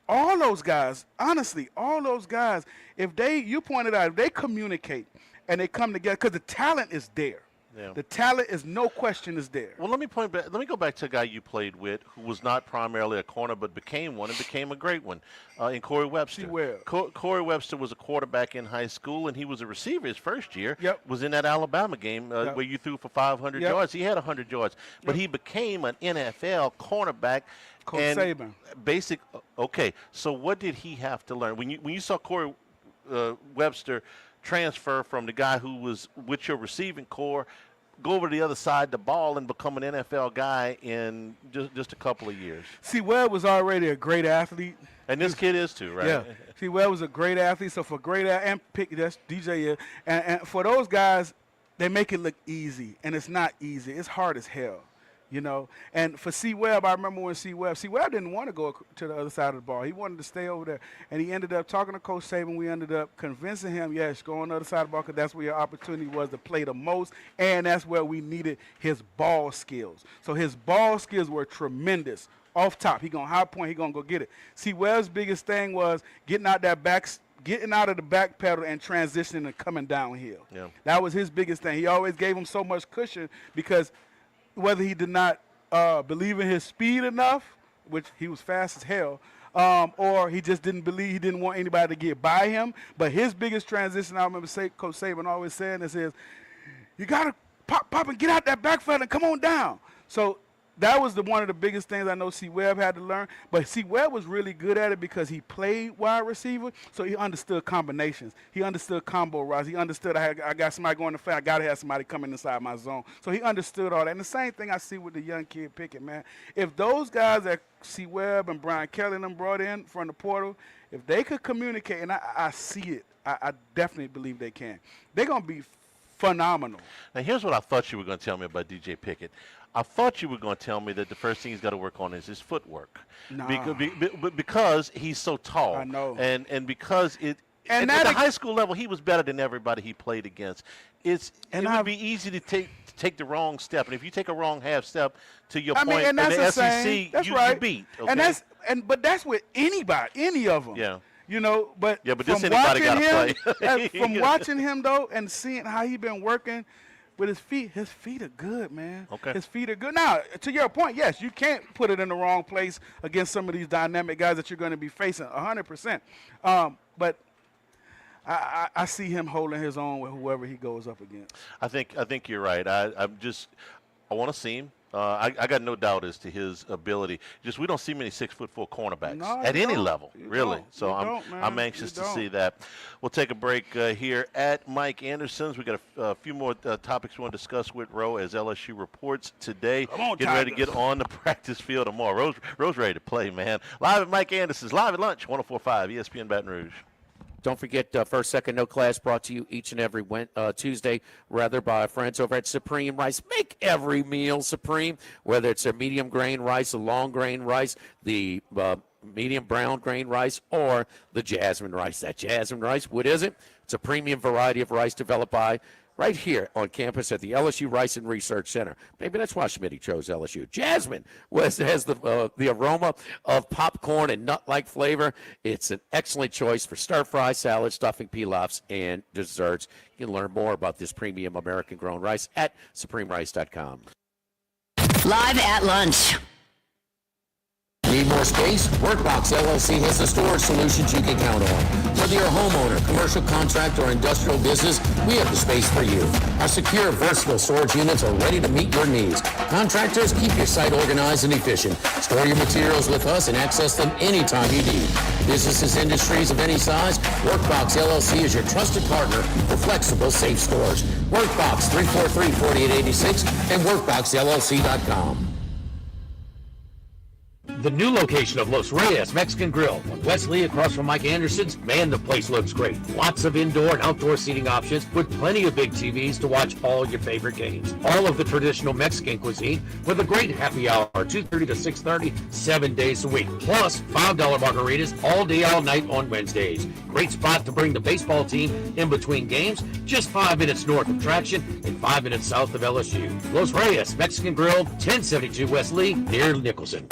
all those guys, if you pointed out, if they communicate and they come together, because the talent is there. Yeah. The talent is no question is there. Well, let me go back to a guy you played with who was not primarily a corner but became one and became a great one in Corey Webster. Corey Webster was a quarterback in high school, and he was a receiver his first year. Was in that Alabama game where you threw for 500 yards. He had 100 yards. But he became an NFL cornerback. Coach Saban. Okay, so what did he have to learn? When you saw Corey Webster transfer from the guy who was with your receiving core, go over to the other side of the ball and become an NFL guy in just a couple of years. See, Webb was already a great athlete. And this kid is too, right? Yeah. See, Webb was a great athlete, so for and that's DJ is. And for those guys, they make it look easy, and it's not easy. It's hard as hell. You know, and for C. Webb, I remember when C. Webb didn't want to go to the other side of the ball. He wanted to stay over there. And he ended up talking to Coach Saban. We ended up convincing him, yes, go on the other side of the ball because that's where your opportunity was to play the most, and that's where we needed his ball skills. So his ball skills were tremendous. Off top, he going to high point, he going to go get it. C. Webb's biggest thing was getting out of the back pedal and transitioning and coming downhill. Yeah. That was his biggest thing. He always gave him so much cushion because – whether he did not believe in his speed enough, which he was fast as hell, or he just didn't believe, he didn't want anybody to get by him. But his biggest transition, I remember Coach Saban always saying this is, you got to pop and get out that back foot and come on down. So that was one of the biggest things I know C. Webb had to learn. But C. Webb was really good at it because he played wide receiver, so he understood combinations. He understood combo routes. He understood I got somebody going to fight. I got to have somebody coming inside my zone. So he understood all that. And the same thing I see with the young kid Pickett, man. If those guys that C. Webb and Brian Kelly and them brought in from the portal, if they could communicate, and I see it, I definitely believe they can, they're going to be phenomenal. Now, here's what I thought you were going to tell me about DJ Pickett. I thought you were going to tell me that the first thing he's got to work on is his footwork. Nah. Because he's so tall. I know. And because at the high school level, he was better than everybody he played against. It would be easy to take the wrong step. And if you take a wrong half step, to your point, in the SEC, you beat. Okay? But that's with anybody, any of them. Yeah. You know, but this anybody got to play. From watching him, though, and seeing how he been working with his feet are good, man. Okay. His feet are good. Now, to your point, yes, you can't put it in the wrong place against some of these dynamic guys that you're going to be facing 100%. But I see him holding his own with whoever he goes up against. I think you're right. I want to see him. I got no doubt as to his ability. Just we don't see many 6'4" cornerbacks at any level, really. So I'm anxious to see that. We'll take a break here at Mike Anderson's. We got a few more topics we want to discuss with Roe as LSU reports today. Getting ready to get on the practice field tomorrow. Roe's ready to play, man. Live at Mike Anderson's, live at lunch, 104.5 ESPN Baton Rouge. Don't forget, First Second No Class brought to you each and every Tuesday, by our friends over at Supreme Rice. Make every meal supreme, whether it's a medium grain rice, a long grain rice, the medium brown grain rice, or the jasmine rice. That jasmine rice, what is it? It's a premium variety of rice developed by right here on campus at the LSU Rice and Research Center. Maybe that's why Schmitty chose LSU. Jasmine has the aroma of popcorn and nut-like flavor. It's an excellent choice for stir-fry, salad, stuffing, pilafs, and desserts. You can learn more about this premium American-grown rice at supremerice.com. Live at lunch. Need more space? Workbox LLC has the storage solutions you can count on. Whether you're a homeowner, commercial contractor, or industrial business, we have the space for you. Our secure, versatile storage units are ready to meet your needs. Contractors, keep your site organized and efficient. Store your materials with us and access them anytime you need. Businesses, industries of any size, Workbox LLC is your trusted partner for flexible, safe storage. Workbox 343-4886 and WorkboxLLC.com. The new location of Los Reyes Mexican Grill on Wesley across from Mike Anderson's. Man, the place looks great. Lots of indoor and outdoor seating options with plenty of big TVs to watch all your favorite games. All of the traditional Mexican cuisine with a great happy hour, 2:30 to 6:30, 7 days a week. Plus, $5 margaritas all day, all night on Wednesdays. Great spot to bring the baseball team in between games, just 5 minutes north of Traction and 5 minutes south of LSU. Los Reyes Mexican Grill, 1072 West Lee, near Nicholson.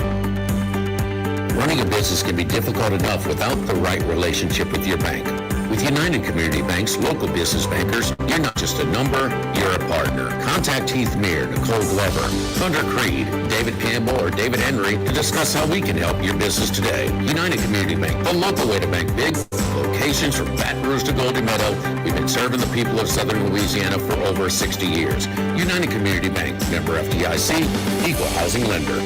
Running a business can be difficult enough without the right relationship with your bank. With United Community Bank's local business bankers, you're not just a number, you're a partner. Contact Heath Meir, Nicole Glover, Thunder Creed, David Campbell, or David Henry to discuss how we can help your business today. United Community Bank, the local way to bank big. Locations from Baton Rouge to Golden Meadow. We've been serving the people of Southern Louisiana for over 60 years. United Community Bank, member FDIC, equal housing lender.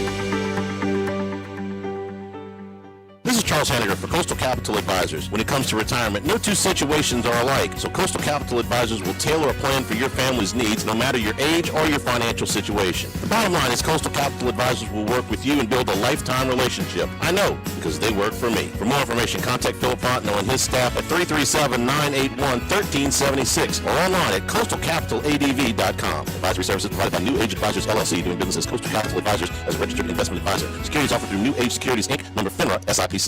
This is Charles Hanniger for Coastal Capital Advisors. When it comes to retirement, no two situations are alike, so Coastal Capital Advisors will tailor a plan for your family's needs no matter your age or your financial situation. The bottom line is Coastal Capital Advisors will work with you and build a lifetime relationship. I know, because they work for me. For more information, contact Philip Fontenot and his staff at 337-981-1376 or online at coastalcapitaladv.com. Advisory services provided by New Age Advisors, LLC, doing business as Coastal Capital Advisors as a registered investment advisor. Securities offered through New Age Securities, Inc., member FINRA, SIPC.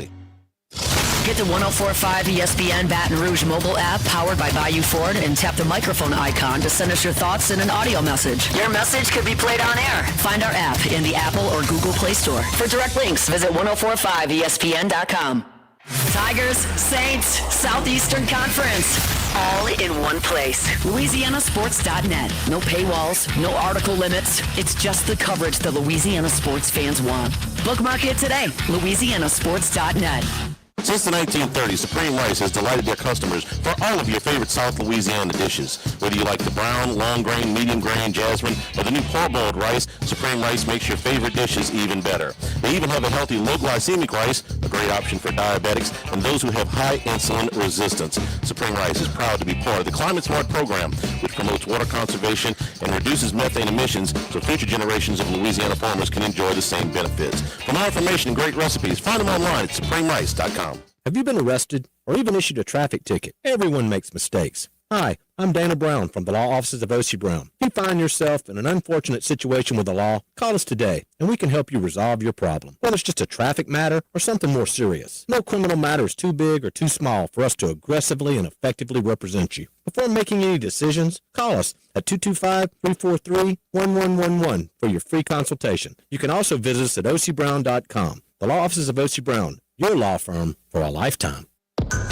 Get the 104.5 ESPN Baton Rouge mobile app powered by Bayou Ford and tap the microphone icon to send us your thoughts in an audio message. Your message could be played on air. Find our app in the Apple or Google Play Store. For direct links, visit 1045ESPN.com. Tigers, Saints, Southeastern Conference, all in one place. LouisianaSports.net. No paywalls, no article limits. It's just the coverage the Louisiana sports fans want. Bookmark it today. LouisianaSports.net. Since the 1930s, Supreme Rice has delighted their customers for all of your favorite South Louisiana dishes. Whether you like the brown, long grain, medium grain, jasmine, or the new parboiled rice, Supreme Rice makes your favorite dishes even better. They even have a healthy low glycemic rice, a great option for diabetics and those who have high insulin resistance. Supreme Rice is proud to be part of the Climate Smart program, which promotes water conservation and reduces methane emissions so future generations of Louisiana farmers can enjoy the same benefits. For more information and great recipes, find them online at supremerice.com. Have you been arrested or even issued a traffic ticket? Everyone makes mistakes. Hi, I'm Dana Brown from the law offices of O.C. Brown. If you find yourself in an unfortunate situation with the law, call us today and we can help you resolve your problem. Whether it's just a traffic matter or something more serious. No criminal matter is too big or too small for us to aggressively and effectively represent you. Before making any decisions, call us at 225-343-1111 for your free consultation. You can also visit us at ocbrown.com. The law offices of O.C. Brown, your law firm for a lifetime.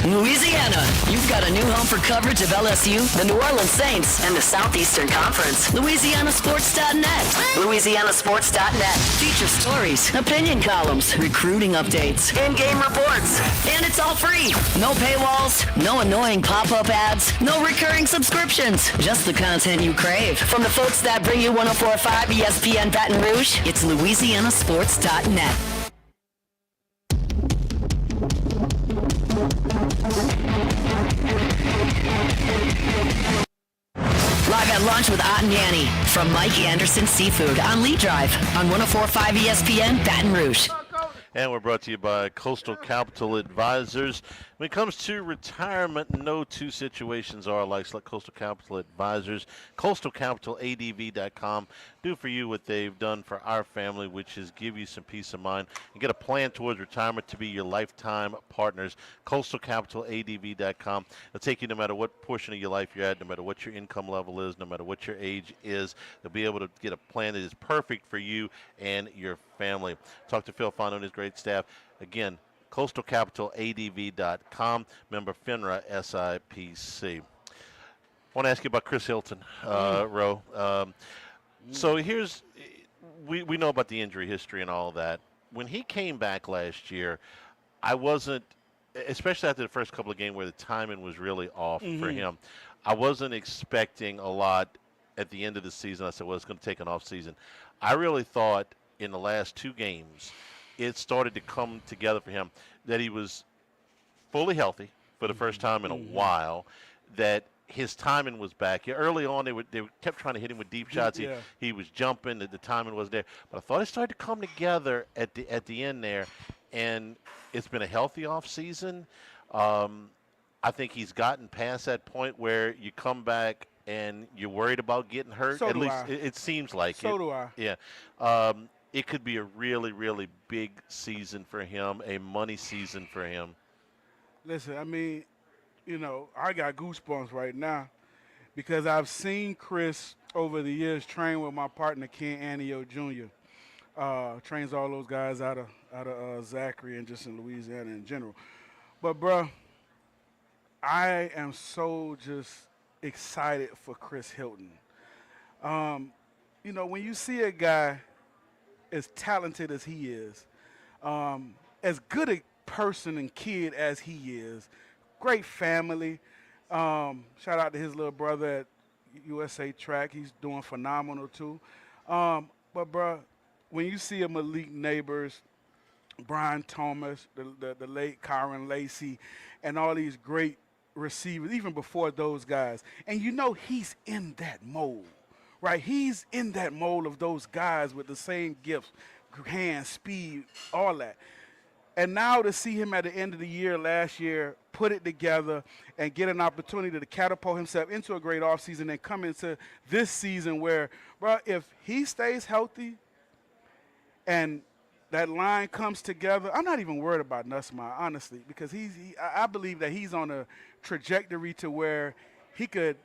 Louisiana, you've got a new home for coverage of LSU, the New Orleans Saints, and the Southeastern Conference. LouisianaSports.net. LouisianaSports.net. Feature stories, opinion columns, recruiting updates, in-game reports. And it's all free. No paywalls, no annoying pop-up ads, no recurring subscriptions. Just the content you crave. From the folks that bring you 104.5 ESPN Baton Rouge, it's LouisianaSports.net. Live at lunch with Ott and Yanni from Mike Anderson Seafood on Lee Drive on 104.5 ESPN Baton Rouge. And we're brought to you by Coastal Capital Advisors. When it comes to retirement, no two situations are alike. Select Coastal Capital Advisors. CoastalCapitalADV.com. Do for you what they've done for our family, which is give you some peace of mind and get a plan towards retirement to be your lifetime partners. CoastalCapitalADV.com. They'll take you no matter what portion of your life you're at, no matter what your income level is, no matter what your age is. They'll be able to get a plan that is perfect for you and your family. Talk to Phil Fondo and his great staff. Again, CoastalCapitalADV.com, member FINRA SIPC. I want to ask you about Chris Hilton, Ro. So here's, we know about the injury history and all of that. When he came back last year, I wasn't, especially after the first couple of games where the timing was really off for him, I wasn't expecting a lot at the end of the season. I said, well, it's going to take an off season. I really thought in the last two games, it started to come together for him that he was fully healthy for the first time in a while, that his timing was back. Yeah, early on, they kept trying to hit him with deep shots. Yeah. He was jumping. The timing was there. But I thought it started to come together at the end there, and it's been a healthy off season. I think he's gotten past that point where you come back and you're worried about getting hurt. So at do least I. it seems like it. So do I. Yeah. It could be a really, really big season for him, a money season for him. Listen, I mean, I got goosebumps right now because I've seen Chris over the years train with my partner Ken Anio Jr. Trains all those guys out of Zachary and just in Louisiana in general. But bro, I am so just excited for Chris Hilton. When you see a guy as talented as he is, as good a person and kid as he is, great family. Shout out to his little brother at USA Track. He's doing phenomenal too. But bro, when you see a Malik Neighbors, Brian Thomas, the late Kyron Lacey, and all these great receivers, even before those guys, and he's in that mold, right? He's in that mold of those guys with the same gifts, hand, speed, all that. And now to see him at the end of the year last year put it together and get an opportunity to catapult himself into a great offseason and come into this season where, bro, if he stays healthy and that line comes together, I'm not even worried about Nussmeier, honestly, because I believe that he's on a trajectory to where he could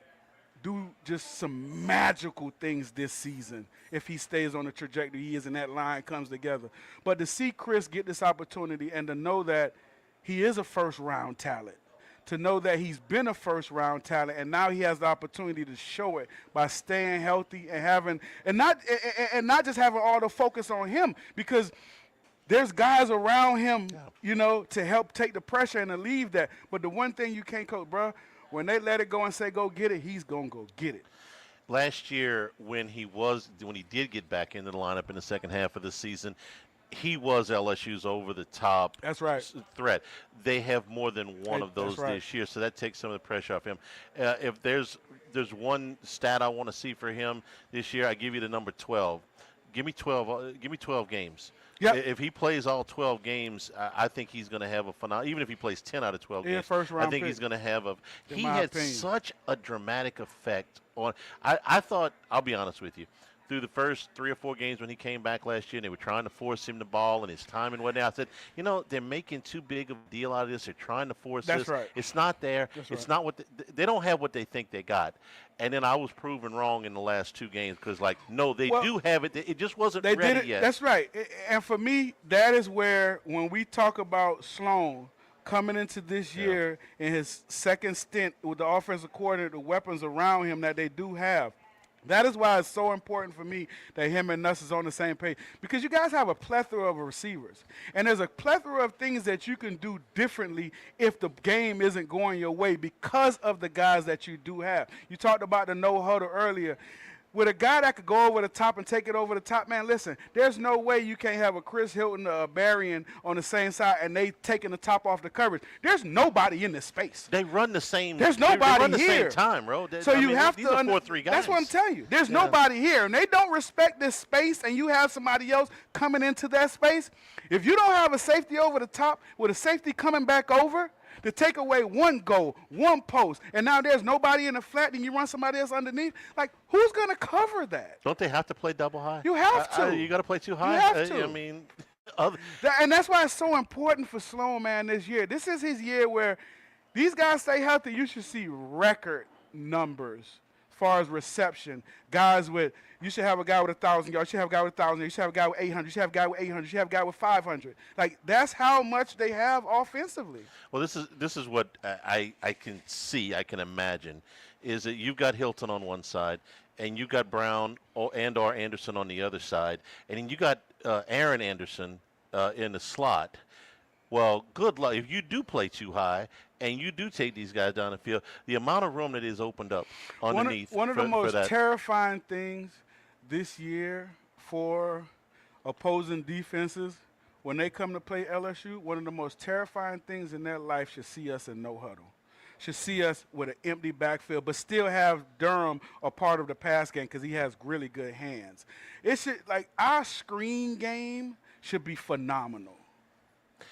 do just some magical things this season if he stays on the trajectory he is and that line comes together. But to see Chris get this opportunity and to know that he is a first-round talent, to know that he's been a first-round talent and now he has the opportunity to show it by staying healthy and not just having all the focus on him, because there's guys around him, to help take the pressure and alleviate that. But the one thing you can't coach, bro, when they let it go and say go get it, he's going to go get it. Last year when he did get back into the lineup in the second half of the season, he was LSU's over-the-top threat. They have more than one of those this year, so that takes some of the pressure off him. If there's one stat I want to see for him this year, I give you the number 12. Give me 12 games. Yep. If he plays all 12 games, I think he's going to have a phenomenal. Even if he plays 10 out of 12 games, I think he's going to have he had such a dramatic effect on. I thought, I'll be honest with you, through the first 3 or 4 games when he came back last year, and they were trying to force him the ball and his time and whatnot. I said, they're making too big of a deal out of this. They're trying to force this. That's right. It's not there. It's not what they don't have what they think they got. And then I was proven wrong in the last 2 games because, they do have it. It just wasn't ready yet. That's right. And for me, that is where, when we talk about Sloan coming into this year in his second stint with the offensive coordinator, the weapons around him that they do have, that is why it's so important for me that him and Nuss is on the same page, because you guys have a plethora of receivers, and there's a plethora of things that you can do differently if the game isn't going your way because of the guys that you do have. You talked about the no huddle earlier. With a guy that could go over the top and take it over the top, man, listen, there's no way you can't have a Chris Hilton or a Berrien on the same side and they taking the top off the coverage. There's nobody in this space. They run the same. There's nobody they run here. The same time, bro. So you have these to. Are 4-3 guys. That's what I'm telling you. There's nobody here, and they don't respect this space. And you have somebody else coming into that space. If you don't have a safety over the top with a safety coming back over to take away one goal, one post, and now there's nobody in the flat, and you run somebody else underneath. Like, who's going to cover that? Don't they have to play double high? You have to. You got to play too high. You have to. I mean, and that's why it's so important for Sloan, man, this year. This is his year where these guys stay healthy. You should see record numbers as far as reception. You should have a guy with 1,000 yards. You should have a guy with 1,000. You should have a guy with 800. You should have a guy with 800. You should have a guy with 500. Like, that's how much they have offensively. Well, this is what I can see, I can imagine, is that you've got Hilton on one side, and you got Brown or Anderson on the other side, and then you got Aaron Anderson in the slot. Well, good luck. If you do play too high and you do take these guys down the field, the amount of room that is opened up underneath. One of the most terrifying things this year for opposing defenses, when they come to play LSU, one of the most terrifying things in their life should see us in no huddle. should see us with an empty backfield, but still have Durham a part of the pass game because he has really good hands. It should, like, our screen game should be phenomenal.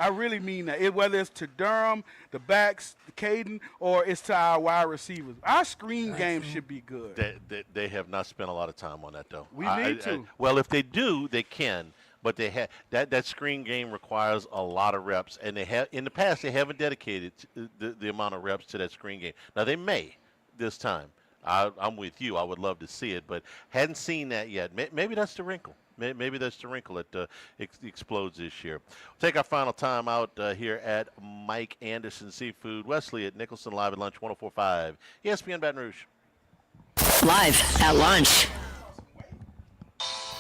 I really mean that. Whether it's to Durham, the backs, Caden, or it's to our wide receivers. Our screen game should be good. They have not spent a lot of time on that, though. We need to. Well, if they do, they can. But they have that screen game requires a lot of reps, and they have in the past they haven't dedicated the amount of reps to that screen game. Now they may this time. I'm with you. I would love to see it, but hadn't seen that yet. Maybe that's the wrinkle. Maybe that's the wrinkle that explodes this year. We'll take our final time out here at Mike Anderson Seafood. Wesley at Nicholson, live at lunch, 104.5 ESPN Baton Rouge. Live at lunch.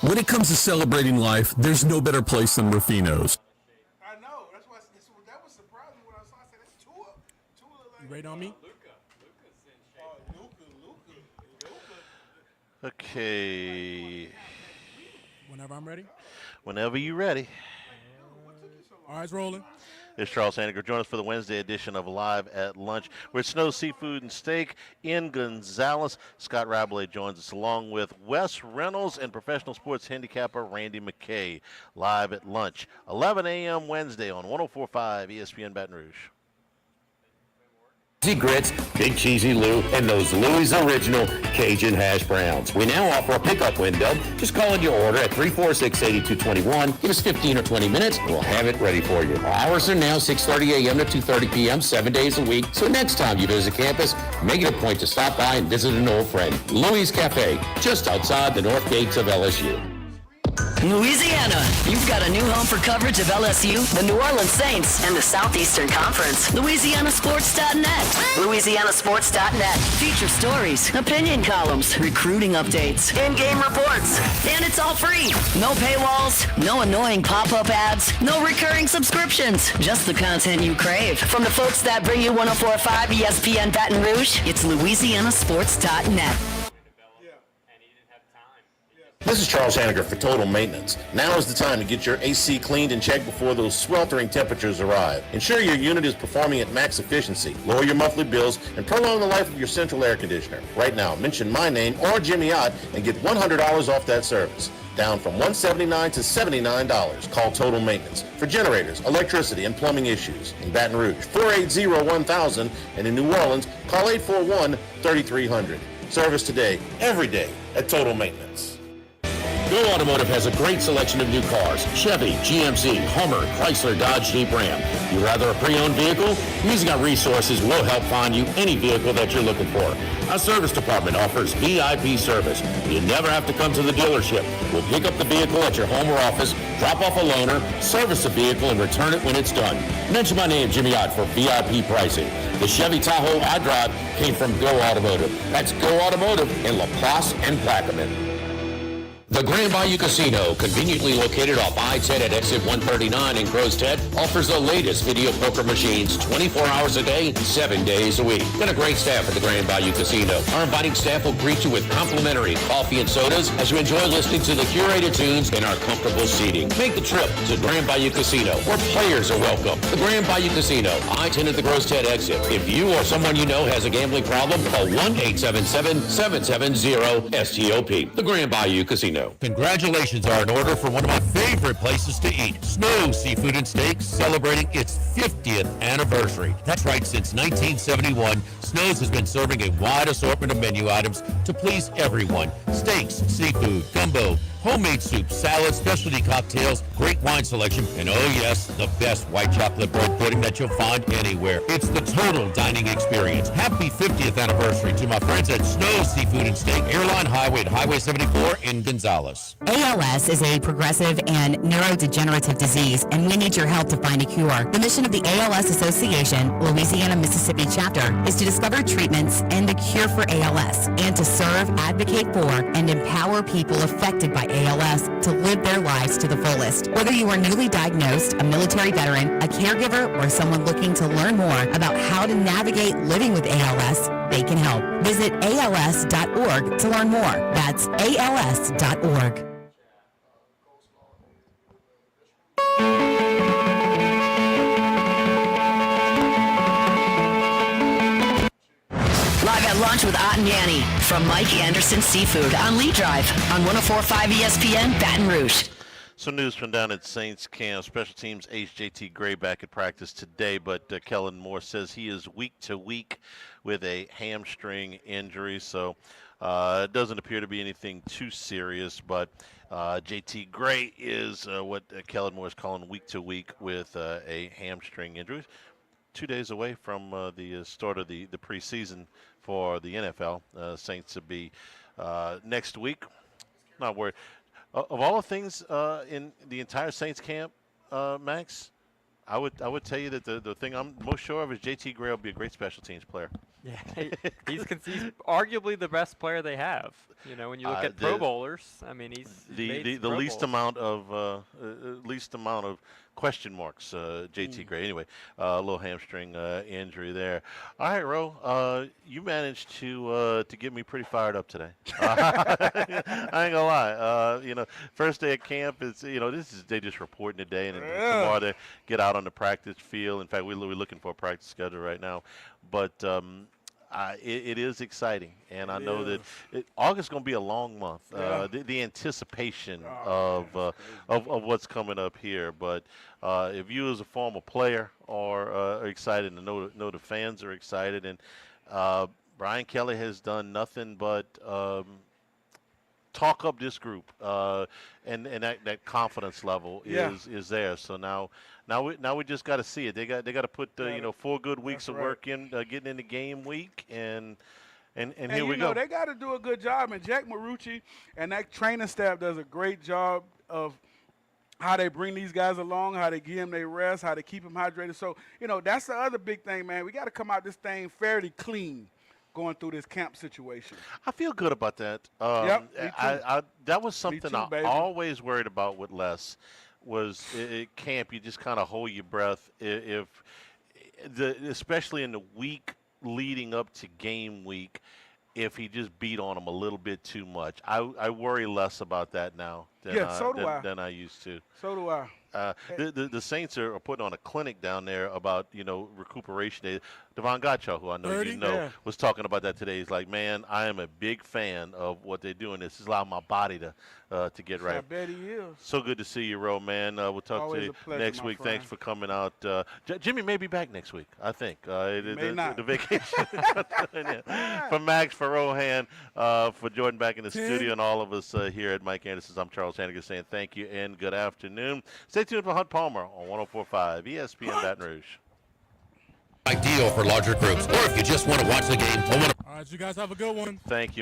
When it comes to celebrating life, there's no better place than Rufino's. I know. That's why that was surprising when I saw. I said, "That's Tua." You ready on me? Okay. Whenever I'm ready. Whenever you're ready. All right, it's rolling. It's Charles Sandberg. Join us for the Wednesday edition of Live at Lunch. We're at Snow Seafood and Steak in Gonzales. Scott Rabelais joins us along with Wes Reynolds and professional sports handicapper Randy McKay. Live at Lunch, 11 a.m. Wednesday on 104.5 ESPN Baton Rouge. Cheesy grits, big cheesy Lou, and those Louis Original Cajun hash browns. We now offer a pickup window. Just call in your order at 346-8221. Give us 15 or 20 minutes, and we'll have it ready for you. Our hours are now 6:30 a.m. to 2:30 p.m., 7 days a week. So next time you visit campus, make it a point to stop by and visit an old friend. Louis Cafe, just outside the north gates of LSU. Louisiana, you've got a new home for coverage of LSU, the New Orleans Saints, and the Southeastern Conference. LouisianaSports.net. LouisianaSports.net. Feature stories, opinion columns, recruiting updates, in-game reports. And it's all free. No paywalls, no annoying pop-up ads, no recurring subscriptions. Just the content you crave. From the folks that bring you 104.5 ESPN Baton Rouge, it's LouisianaSports.net. This is Charles Hanniger for Total Maintenance. Now is the time to get your AC cleaned and checked before those sweltering temperatures arrive. Ensure your unit is performing at max efficiency. Lower your monthly bills and prolong the life of your central air conditioner. Right now, mention my name or Jimmy Ott and get $100 off that service. Down from $179 to $79. Call Total Maintenance for generators, electricity, and plumbing issues. In Baton Rouge, 480-1000, and in New Orleans, call 841-3300. Service today, every day at Total Maintenance. Go Automotive has a great selection of new cars. Chevy, GMC, Hummer, Chrysler, Dodge, Jeep, Ram. You rather a pre-owned vehicle? Using our resources will help find you any vehicle that you're looking for. Our service department offers VIP service. You never have to come to the dealership. We'll pick up the vehicle at your home or office, drop off a loaner, service the vehicle, and return it when it's done. Mention my name, Jimmy Ott, for VIP pricing. The Chevy Tahoe I drive came from Go Automotive. That's Go Automotive in LaPlace and Plaquemine. The Grand Bayou Casino, conveniently located off I-10 at exit 139 in Crow's Head, offers the latest video poker machines 24 hours a day, 7 days a week. Got a great staff at the Grand Bayou Casino. Our inviting staff will greet you with complimentary coffee and sodas as you enjoy listening to the curated tunes in our comfortable seating. Make the trip to Grand Bayou Casino, where players are welcome. The Grand Bayou Casino, I-10 at the Crow's Head exit. If you or someone you know has a gambling problem, call 1-877-770-STOP. The Grand Bayou Casino. Congratulations are in order for one of my favorite places to eat, Snow Seafood and Steak, celebrating its 50th anniversary. That's right, since 1971, Snow's has been serving a wide assortment of menu items to please everyone. Steaks, seafood, gumbo, homemade soup, salads, specialty cocktails, great wine selection, and oh yes, the best white chocolate bread pudding that you'll find anywhere. It's the total dining experience. Happy 50th anniversary to my friends at Snow Seafood and Steak, Airline Highway at Highway 74 in Gonzales. ALS is a progressive and neurodegenerative disease, and we need your help to find a cure. The mission of the ALS Association, Louisiana, Mississippi chapter, is to discover treatments and the cure for ALS, and to serve, advocate for, and empower people affected by ALS to live their lives to the fullest. Whether you are newly diagnosed, a military veteran, a caregiver, or someone looking to learn more about how to navigate living with ALS, they can help. Visit ALS.org to learn more. That's ALS.org. Lunch with Ott and Yanni from Mike Anderson Seafood on Lee Drive on 104.5 ESPN Baton Rouge. Some news from down at Saints camp. Special teams ace JT Gray back at practice today, but Kellen Moore says he is week to week with a hamstring injury. So it doesn't appear to be anything too serious, but JT Gray is what Kellen Moore is calling week to week with a hamstring injury. 2 days away from the start of the preseason for the NFL. Saints to be next week. Not worried. Of all the things in the entire Saints camp, Max, I would tell you that the thing I'm most sure of is JT Gray will be a great special teams player. Yeah, he's arguably the best player they have. You know, when you look at Pro Bowlers, I mean, he's the least amount of question marks. JT Gray. Anyway, a little hamstring injury there. All right, Ro, you managed to get me pretty fired up today. I ain't gonna lie. First day of camp is they just reporting today, and then tomorrow they get out on the practice field. In fact, we're looking for a practice schedule right now, but. It is exciting, and I know that August is going to be a long month. The anticipation of what's coming up here. But if you, as a former player, are excited, and know the fans are excited, and Brian Kelly has done nothing but talk up this group, and that confidence level is there. So now we just got to see it. They got to put 4 good weeks of work in, getting into game week, and here we go. They got to do a good job, and Jack Marucci and that training staff does a great job of how they bring these guys along, how they give them their rest, how they keep them hydrated. So that's the other big thing, man. We got to come out this thing fairly clean. Going through this camp situation. I feel good about that. That was something I always worried about with Les, was at camp you just kind of hold your breath especially in the week leading up to game week, if he just beat on him a little bit too much. I worry less about that now than I used to. So do I. The Saints are putting on a clinic down there about recuperation day. Devon Gottschall, who I know you know, was talking about that today. He's like, man, I am a big fan of what they're doing. This is allowing my body to get right. I bet he is. So good to see you, Ro, man. We'll talk Always to you a pleasure, next week. friend. Thanks for coming out. Jimmy may be back next week, I think. May not. The vacation. For Max, for Rohan, for Jordan back in the studio, and all of us here at Mike Anderson's, I'm Charles Hannigan saying thank you and good afternoon. Stay tuned for Hunt Palmer on 104.5 ESPN Baton Rouge. Ideal for larger groups, or if you just want to watch the game. All right, you guys have a good one. Thank you.